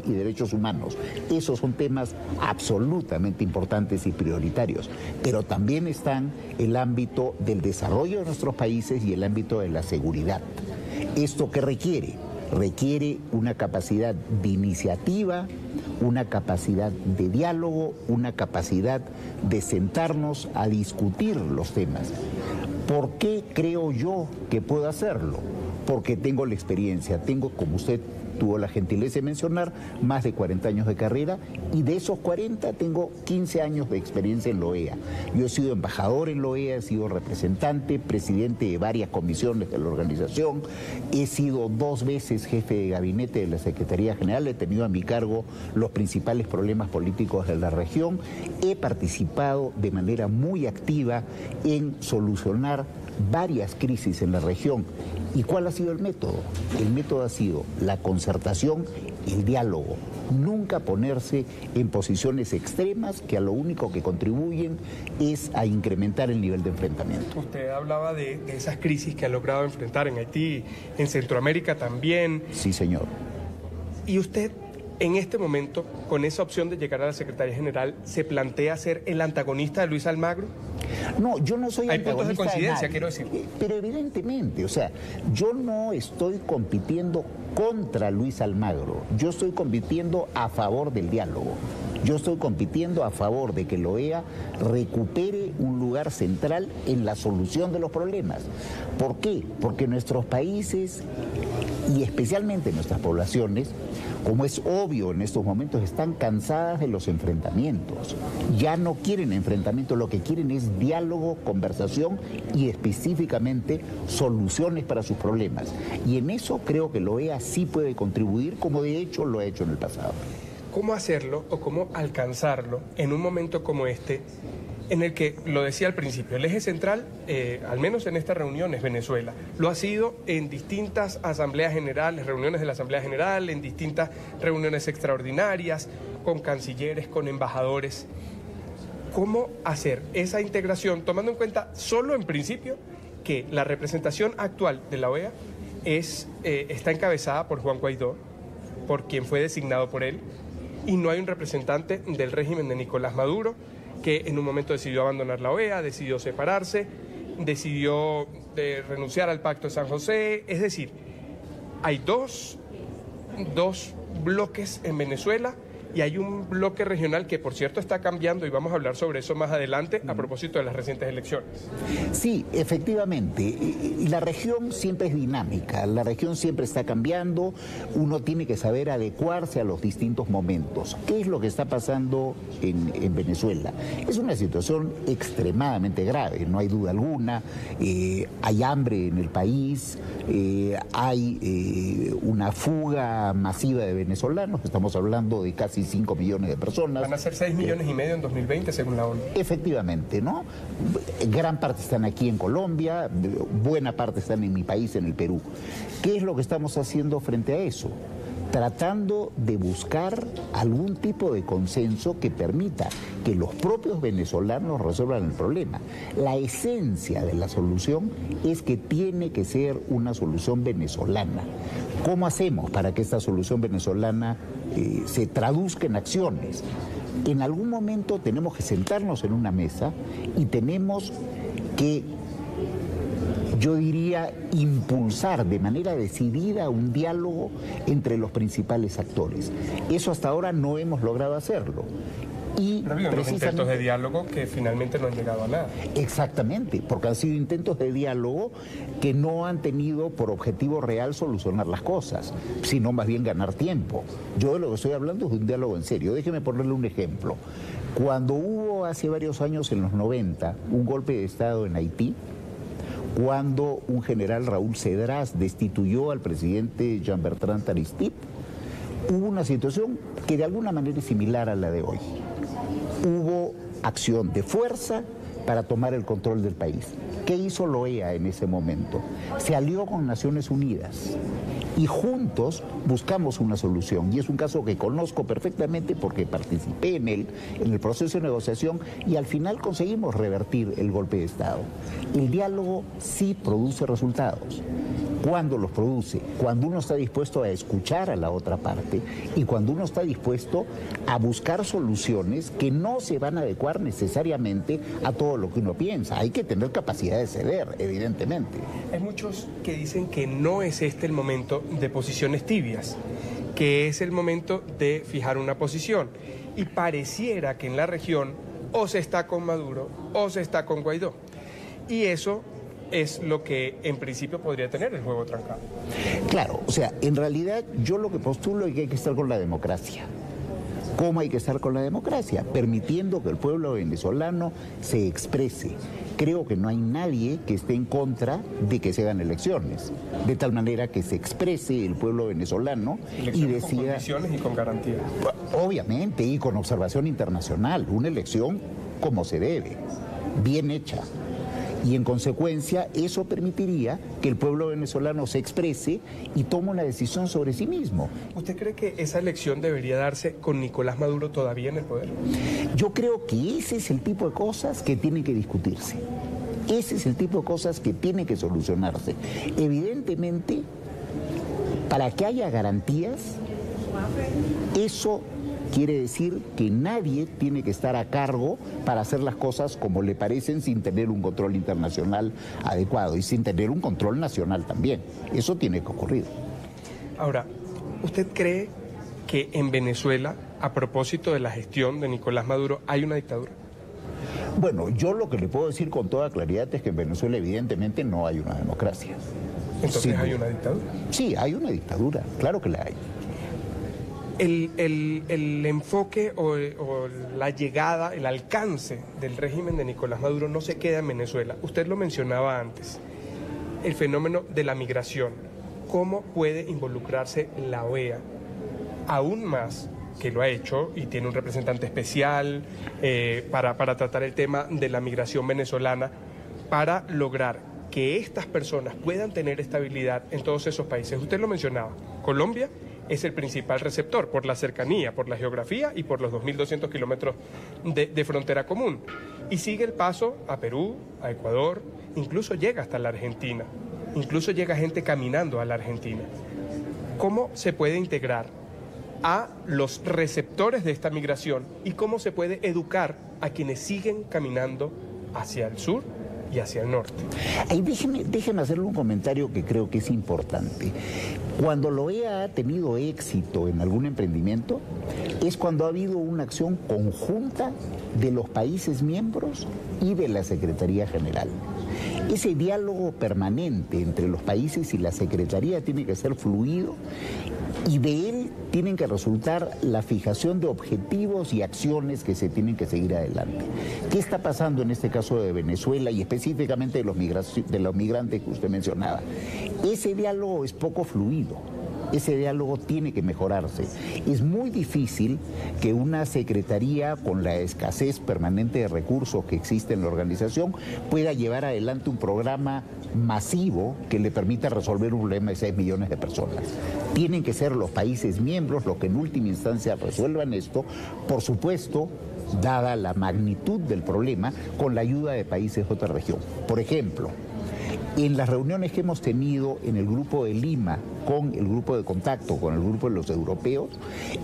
y derechos humanos. Esos son temas absolutamente importantes y prioritarios, pero también están el ámbito del desarrollo de nuestros países y el ámbito de la seguridad. ¿Esto qué requiere? requiere una capacidad de iniciativa, una capacidad de diálogo, una capacidad de sentarnos a discutir los temas. ¿Por qué creo yo que puedo hacerlo? Porque tengo la experiencia, tengo, como usted tuvo la gentileza de mencionar, más de 40 años de carrera, y de esos 40 tengo 15 años de experiencia en la OEA. Yo he sido embajador en la OEA, he sido representante, presidente de varias comisiones de la organización, he sido 2 veces jefe de gabinete de la Secretaría General, he tenido a mi cargo los principales problemas políticos de la región, he participado de manera muy activa en solucionar varias crisis en la región. ¿Y cuál ha sido el método? El método ha sido la concertación, el diálogo. Nunca ponerse en posiciones extremas que a lo único que contribuyen es a incrementar el nivel de enfrentamiento. Usted hablaba de esas crisis que han logrado enfrentar en Haití, en Centroamérica también. Sí, señor. ¿Y usted, en este momento, con esa opción de llegar a la Secretaría General, se plantea ser el antagonista de Luis Almagro? No, yo no soy antagonista. Hay puntos de coincidencia, quiero decir. Pero evidentemente, o sea, yo no estoy compitiendo contra Luis Almagro, yo estoy compitiendo a favor del diálogo. Yo estoy compitiendo a favor de que la OEA recupere un lugar central en la solución de los problemas. ¿Por qué? Porque nuestros países, y especialmente nuestras poblaciones, como es obvio en estos momentos, están cansadas de los enfrentamientos. Ya no quieren enfrentamientos, lo que quieren es diálogo, conversación y específicamente soluciones para sus problemas. Y en eso creo que la OEA sí puede contribuir, como de hecho lo ha hecho en el pasado. ¿Cómo hacerlo o cómo alcanzarlo en un momento como este, en el que, lo decía al principio, el eje central, al menos en esta reunión, es Venezuela? Lo ha sido en distintas asambleas generales, reuniones de la Asamblea General, en distintas reuniones extraordinarias, con cancilleres, con embajadores. ¿Cómo hacer esa integración, tomando en cuenta solo en principio que la representación actual de la OEA está encabezada por Juan Guaidó, por quien fue designado por él, y no hay un representante del régimen de Nicolás Maduro, que en un momento decidió abandonar la OEA, decidió separarse, decidió renunciar al Pacto de San José? Es decir, hay dos bloques en Venezuela y hay un bloque regional que, por cierto, está cambiando, y vamos a hablar sobre eso más adelante a propósito de las recientes elecciones. Sí, efectivamente, y la región siempre es dinámica, la región siempre está cambiando, uno tiene que saber adecuarse a los distintos momentos. ¿Qué es lo que está pasando en Venezuela? Es una situación extremadamente grave, no hay duda alguna, hay hambre en el país, hay una fuga masiva de venezolanos, estamos hablando de casi 5 millones de personas. Van a ser 6,5 millones en 2020, según la ONU. Efectivamente, ¿no? Gran parte están aquí en Colombia, buena parte están en mi país, en el Perú. ¿Qué es lo que estamos haciendo frente a eso? Tratando de buscar algún tipo de consenso que permita que los propios venezolanos resuelvan el problema. La esencia de la solución es que tiene que ser una solución venezolana. ¿Cómo hacemos para que esta solución venezolana se traduzca en acciones? En algún momento tenemos que sentarnos en una mesa y tenemos que, yo diría, impulsar de manera decidida un diálogo entre los principales actores. Eso hasta ahora no hemos logrado hacerlo. Y pero ha habido unos intentos de diálogo que finalmente no han llegado a nada. Exactamente, porque han sido intentos de diálogo que no han tenido por objetivo real solucionar las cosas, sino más bien ganar tiempo. Yo de lo que estoy hablando es de un diálogo en serio. Déjeme ponerle un ejemplo. Cuando hubo hace varios años, en los 90, un golpe de Estado en Haití, cuando un general, Raúl Cedras, destituyó al presidente Jean-Bertrand Aristide, hubo una situación que de alguna manera es similar a la de hoy. Hubo acción de fuerza para tomar el control del país. ¿Qué hizo la OEA en ese momento? Se alió con Naciones Unidas y juntos buscamos una solución. Y es un caso que conozco perfectamente porque participé en el proceso de negociación, y al final conseguimos revertir el golpe de Estado. El diálogo sí produce resultados. ¿Cuándo los produce? Cuando uno está dispuesto a escuchar a la otra parte y cuando uno está dispuesto a buscar soluciones que no se van a adecuar necesariamente a todo lo que uno piensa. Hay que tener capacidad de ceder, evidentemente. Hay muchos que dicen que no es este el momento de posiciones tibias, que es el momento de fijar una posición. Y pareciera que en la región o se está con Maduro o se está con Guaidó. Y eso es lo que en principio podría tener el juego trancado. Claro, o sea, en realidad yo lo que postulo es que hay que estar con la democracia. ¿Cómo hay que estar con la democracia? Permitiendo que el pueblo venezolano se exprese. Creo que no hay nadie que esté en contra de que se hagan elecciones, de tal manera que se exprese el pueblo venezolano y decida... Con condiciones y con garantías. Obviamente, y con observación internacional, una elección como se debe, bien hecha. Y en consecuencia eso permitiría que el pueblo venezolano se exprese y tome una decisión sobre sí mismo. ¿Usted cree que esa elección debería darse con Nicolás Maduro todavía en el poder? Yo creo que ese es el tipo de cosas que tienen que discutirse. Ese es el tipo de cosas que tienen que solucionarse. Evidentemente, para que haya garantías, eso quiere decir que nadie tiene que estar a cargo para hacer las cosas como le parecen sin tener un control internacional adecuado y sin tener un control nacional también. Eso tiene que ocurrir. Ahora, ¿usted cree que en Venezuela, a propósito de la gestión de Nicolás Maduro, hay una dictadura? Bueno, yo lo que le puedo decir con toda claridad es que en Venezuela evidentemente no hay una democracia. ¿Entonces Sí. hay una dictadura? Sí, hay una dictadura, claro que la hay. El enfoque o la llegada, el alcance del régimen de Nicolás Maduro no se queda en Venezuela. Usted lo mencionaba antes, el fenómeno de la migración. ¿Cómo puede involucrarse la OEA aún más, que lo ha hecho y tiene un representante especial para tratar el tema de la migración venezolana, para lograr que estas personas puedan tener estabilidad en todos esos países? Usted lo mencionaba, Colombia es el principal receptor por la cercanía, por la geografía y por los 2.200 kilómetros de frontera común. Y sigue el paso a Perú, a Ecuador, incluso llega hasta la Argentina, incluso llega gente caminando a la Argentina. ¿Cómo se puede integrar a los receptores de esta migración y cómo se puede educar a quienes siguen caminando hacia el sur y hacia el norte? Ahí déjeme hacerle un comentario que creo que es importante. Cuando la OEA ha tenido éxito en algún emprendimiento, es cuando ha habido una acción conjunta de los países miembros y de la Secretaría General. Ese diálogo permanente entre los países y la Secretaría tiene que ser fluido y de él tienen que resultar la fijación de objetivos y acciones que se tienen que seguir adelante. ¿Qué está pasando en este caso de Venezuela y específicamente de los migrantes que usted mencionaba? Ese diálogo es poco fluido. Ese diálogo tiene que mejorarse. Es muy difícil que una secretaría con la escasez permanente de recursos que existe en la organización pueda llevar adelante un programa masivo que le permita resolver un problema de 6 millones de personas. Tienen que ser los países miembros los que en última instancia resuelvan esto, por supuesto, dada la magnitud del problema, con la ayuda de países de otra región. Por ejemplo, en las reuniones que hemos tenido en el grupo de Lima, con el grupo de contacto, con el grupo de los europeos,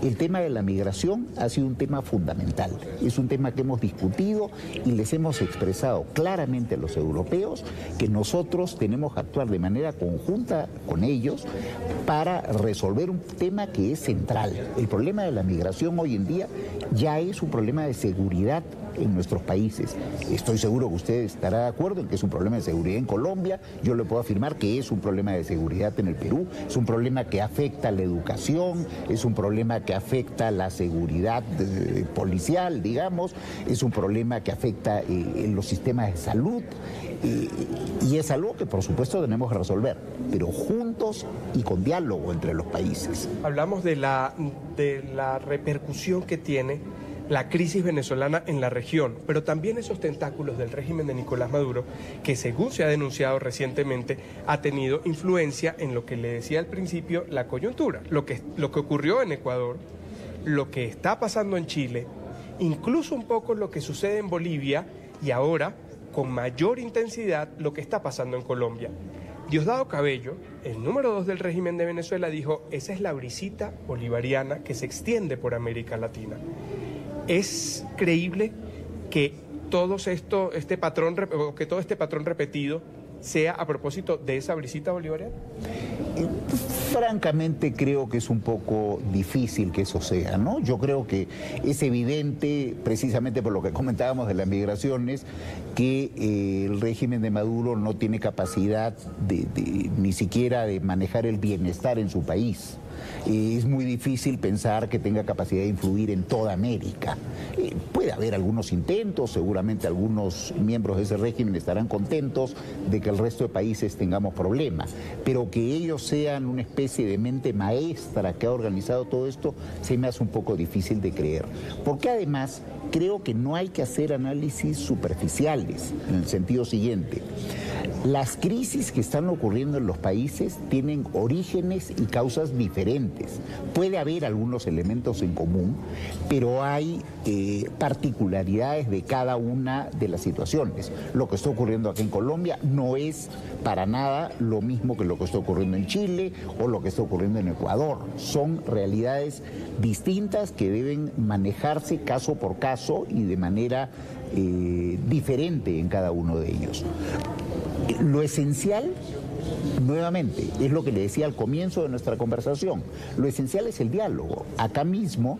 el tema de la migración ha sido un tema fundamental. Es un tema que hemos discutido y les hemos expresado claramente a los europeos que nosotros tenemos que actuar de manera conjunta con ellos para resolver un tema que es central. El problema de la migración hoy en día ya es un problema de seguridad en nuestros países. Estoy seguro que usted estará de acuerdo en que es un problema de seguridad en Colombia. Yo le puedo afirmar que es un problema de seguridad en el Perú. Es un problema que afecta la educación, es un problema que afecta la seguridad policial, digamos, es un problema que afecta los sistemas de salud y es algo que por supuesto tenemos que resolver, pero juntos y con diálogo entre los países. Hablamos de la repercusión que tiene la crisis venezolana en la región, pero también esos tentáculos del régimen de Nicolás Maduro, que según se ha denunciado recientemente, ha tenido influencia en lo que le decía al principio, la coyuntura, lo que ocurrió en Ecuador, lo que está pasando en Chile, incluso un poco lo que sucede en Bolivia y ahora, con mayor intensidad, lo que está pasando en Colombia. Diosdado Cabello el número 2 del régimen de Venezuela dijo, esa es la brisita bolivariana que se extiende por América Latina. ¿Es creíble que todo este patrón repetido sea a propósito de esa brisita bolivariana? Francamente creo que es un poco difícil que eso sea, ¿no? Yo creo que es evidente, precisamente por lo que comentábamos de las migraciones, que el régimen de Maduro no tiene capacidad ni siquiera de manejar el bienestar en su país. Es muy difícil pensar que tenga capacidad de influir en toda América. Puede haber algunos intentos, seguramente algunos miembros de ese régimen estarán contentos de que el resto de países tengamos problemas, pero que ellos sean una especie de mente maestra que ha organizado todo esto, se me hace un poco difícil de creer. Porque además creo que no hay que hacer análisis superficiales, en el sentido siguiente. Las crisis que están ocurriendo en los países tienen orígenes y causas diferentes. Puede haber algunos elementos en común, pero hay particularidades de cada una de las situaciones. Lo que está ocurriendo aquí en Colombia no es para nada lo mismo que lo que está ocurriendo en Chile o lo que está ocurriendo en Ecuador. Son realidades distintas que deben manejarse caso por caso y de manera diferente en cada uno de ellos. Lo esencial, nuevamente, es lo que le decía al comienzo de nuestra conversación. Lo esencial es el diálogo. Acá mismo,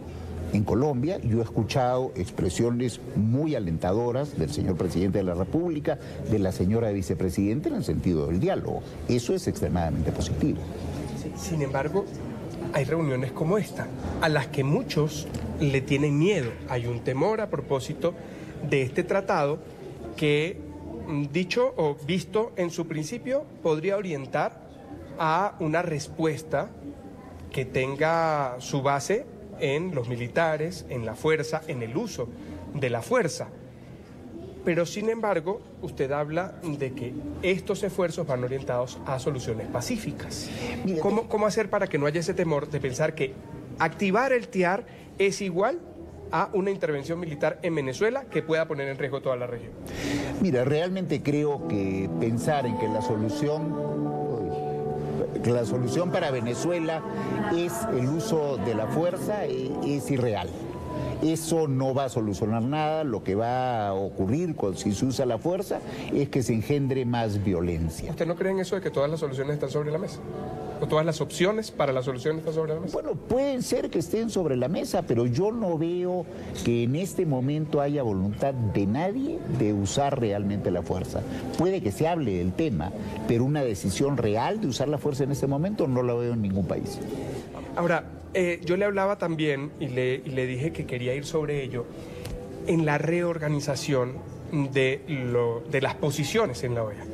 en Colombia, yo he escuchado expresiones muy alentadoras del señor presidente de la República, de la señora vicepresidenta, en el sentido del diálogo. Eso es extremadamente positivo. Sin embargo, hay reuniones como esta, a las que muchos le tienen miedo. Hay un temor a propósito de este tratado que, dicho o visto en su principio, podría orientar a una respuesta que tenga su base en los militares, en la fuerza, en el uso de la fuerza. Pero sin embargo, usted habla de que estos esfuerzos van orientados a soluciones pacíficas. ¿Cómo hacer para que no haya ese temor de pensar que activar el TIAR es igual a una intervención militar en Venezuela que pueda poner en riesgo toda la región? Mira, realmente creo que pensar en que la solución para Venezuela es el uso de la fuerza es irreal. Eso no va a solucionar nada. Lo que va a ocurrir si se usa la fuerza es que se engendre más violencia. ¿Usted no cree en eso de que todas las soluciones están sobre la mesa? ¿O todas las opciones para la solución están sobre la mesa? Bueno, pueden ser que estén sobre la mesa, pero yo no veo que en este momento haya voluntad de nadie de usar realmente la fuerza. Puede que se hable del tema, pero una decisión real de usar la fuerza en este momento no la veo en ningún país. Ahora, yo le hablaba también y le dije que quería ir sobre ello en la reorganización de las posiciones en la OEA.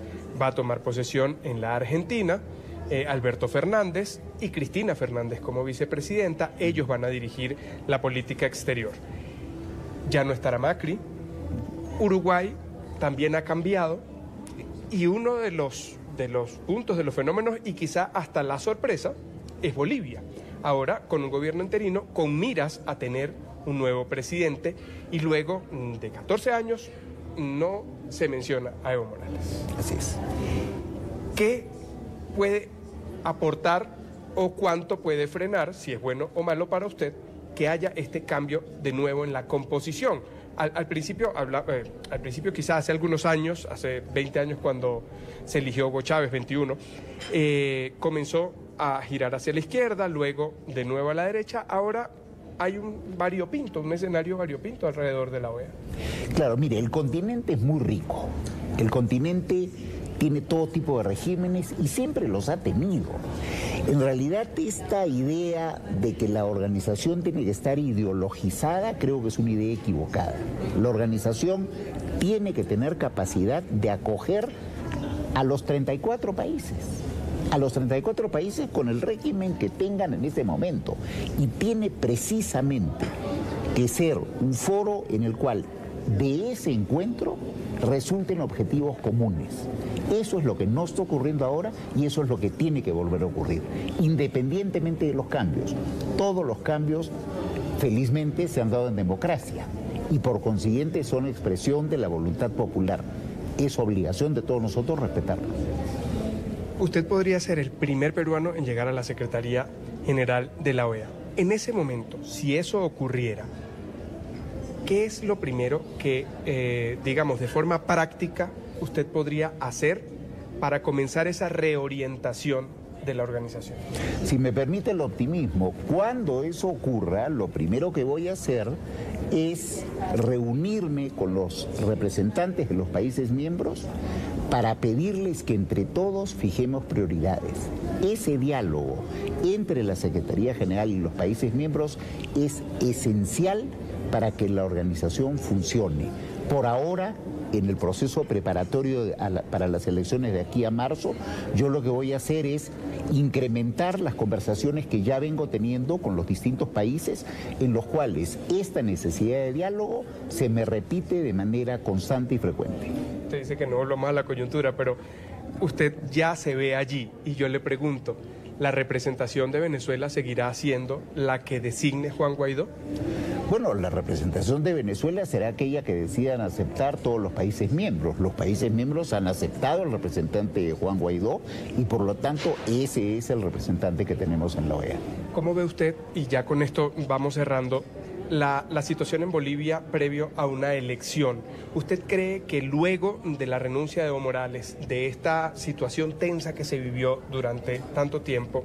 Va a tomar posesión en la Argentina Alberto Fernández y Cristina Fernández como vicepresidenta. Ellos van a dirigir la política exterior. Ya no estará Macri. Uruguay también ha cambiado y uno de los puntos, de los fenómenos y quizá hasta la sorpresa es Bolivia. Ahora con un gobierno interino con miras a tener un nuevo presidente y luego de 14 años no se menciona a Evo Morales. Así es. ¿Qué puede aportar o cuánto puede frenar, si es bueno o malo para usted, que haya este cambio de nuevo en la composición? Al principio quizás hace algunos años, hace 20 años cuando se eligió Hugo Chávez, 21, comenzó a girar hacia la izquierda, luego de nuevo a la derecha. Ahora hay un escenario variopinto alrededor de la OEA. Claro, mire, el continente es muy rico. El continente tiene todo tipo de regímenes y siempre los ha tenido. En realidad, esta idea de que la organización tiene que estar ideologizada, creo que es una idea equivocada. La organización tiene que tener capacidad de acoger a los 34 países. A los 34 países con el régimen que tengan en este momento. Y tiene precisamente que ser un foro en el cual de ese encuentro resulten objetivos comunes. Eso es lo que no está ocurriendo ahora y eso es lo que tiene que volver a ocurrir, independientemente de los cambios. Todos los cambios, felizmente, se han dado en democracia y por consiguiente son expresión de la voluntad popular. Es obligación de todos nosotros respetarlo. Usted podría ser el primer peruano en llegar a la Secretaría General de la OEA. En ese momento, si eso ocurriera, ¿qué es lo primero que, digamos, de forma práctica usted podría hacer para comenzar esa reorientación de la organización? Si me permite el optimismo, cuando eso ocurra, lo primero que voy a hacer es reunirme con los representantes de los países miembros para pedirles que entre todos fijemos prioridades. Ese diálogo entre la Secretaría General y los países miembros es esencial para que la organización funcione. Por ahora, en el proceso preparatorio para las elecciones de aquí a marzo, yo lo que voy a hacer es incrementar las conversaciones que ya vengo teniendo con los distintos países, en los cuales esta necesidad de diálogo se me repite de manera constante y frecuente. Usted dice que no lo más la coyuntura, pero usted ya se ve allí y yo le pregunto, ¿la representación de Venezuela seguirá siendo la que designe Juan Guaidó? Bueno, la representación de Venezuela será aquella que decidan aceptar todos los países miembros. Los países miembros han aceptado al representante Juan Guaidó y por lo tanto ese es el representante que tenemos en la OEA. ¿Cómo ve usted, y ya con esto vamos cerrando, la situación en Bolivia previo a una elección? ¿Usted cree que luego de la renuncia de Evo Morales, de esta situación tensa que se vivió durante tanto tiempo,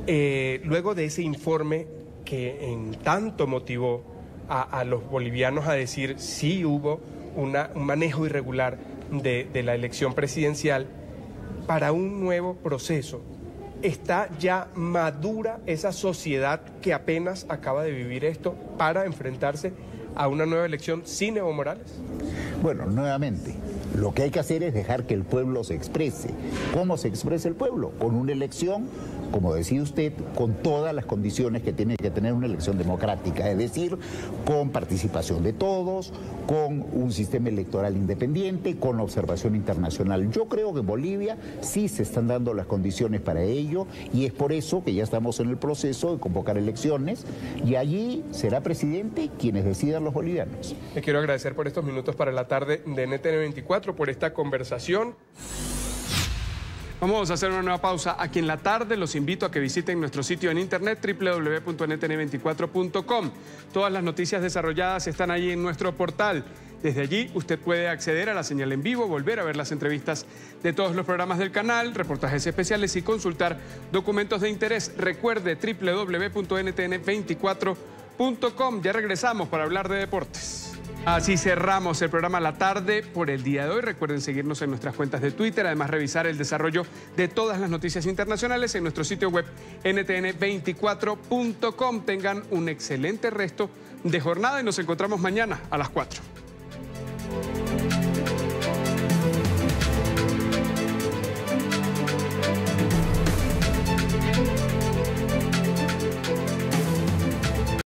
luego de ese informe que en tanto motivó a los bolivianos a decir sí hubo un manejo irregular de la elección presidencial, para un nuevo proceso? ¿Está ya madura esa sociedad que apenas acaba de vivir esto para enfrentarse a una nueva elección sin Evo Morales? Bueno, nuevamente, lo que hay que hacer es dejar que el pueblo se exprese. ¿Cómo se expresa el pueblo? Con una elección, como decía usted, con todas las condiciones que tiene que tener una elección democrática, es decir, con participación de todos, con un sistema electoral independiente, con observación internacional. Yo creo que en Bolivia sí se están dando las condiciones para ello y es por eso que ya estamos en el proceso de convocar elecciones y allí será presidente quienes decidan los bolivianos. Le quiero agradecer por estos minutos para la tarde de NTN 24, por esta conversación. Vamos a hacer una nueva pausa aquí en la tarde. Los invito a que visiten nuestro sitio en internet www.ntn24.com. Todas las noticias desarrolladas están ahí en nuestro portal. Desde allí usted puede acceder a la señal en vivo, volver a ver las entrevistas de todos los programas del canal, reportajes especiales y consultar documentos de interés. Recuerde www.ntn24.com. Ya regresamos para hablar de deportes. Así cerramos el programa La Tarde por el día de hoy. Recuerden seguirnos en nuestras cuentas de Twitter, además revisar el desarrollo de todas las noticias internacionales en nuestro sitio web ntn24.com. Tengan un excelente resto de jornada y nos encontramos mañana a las 4.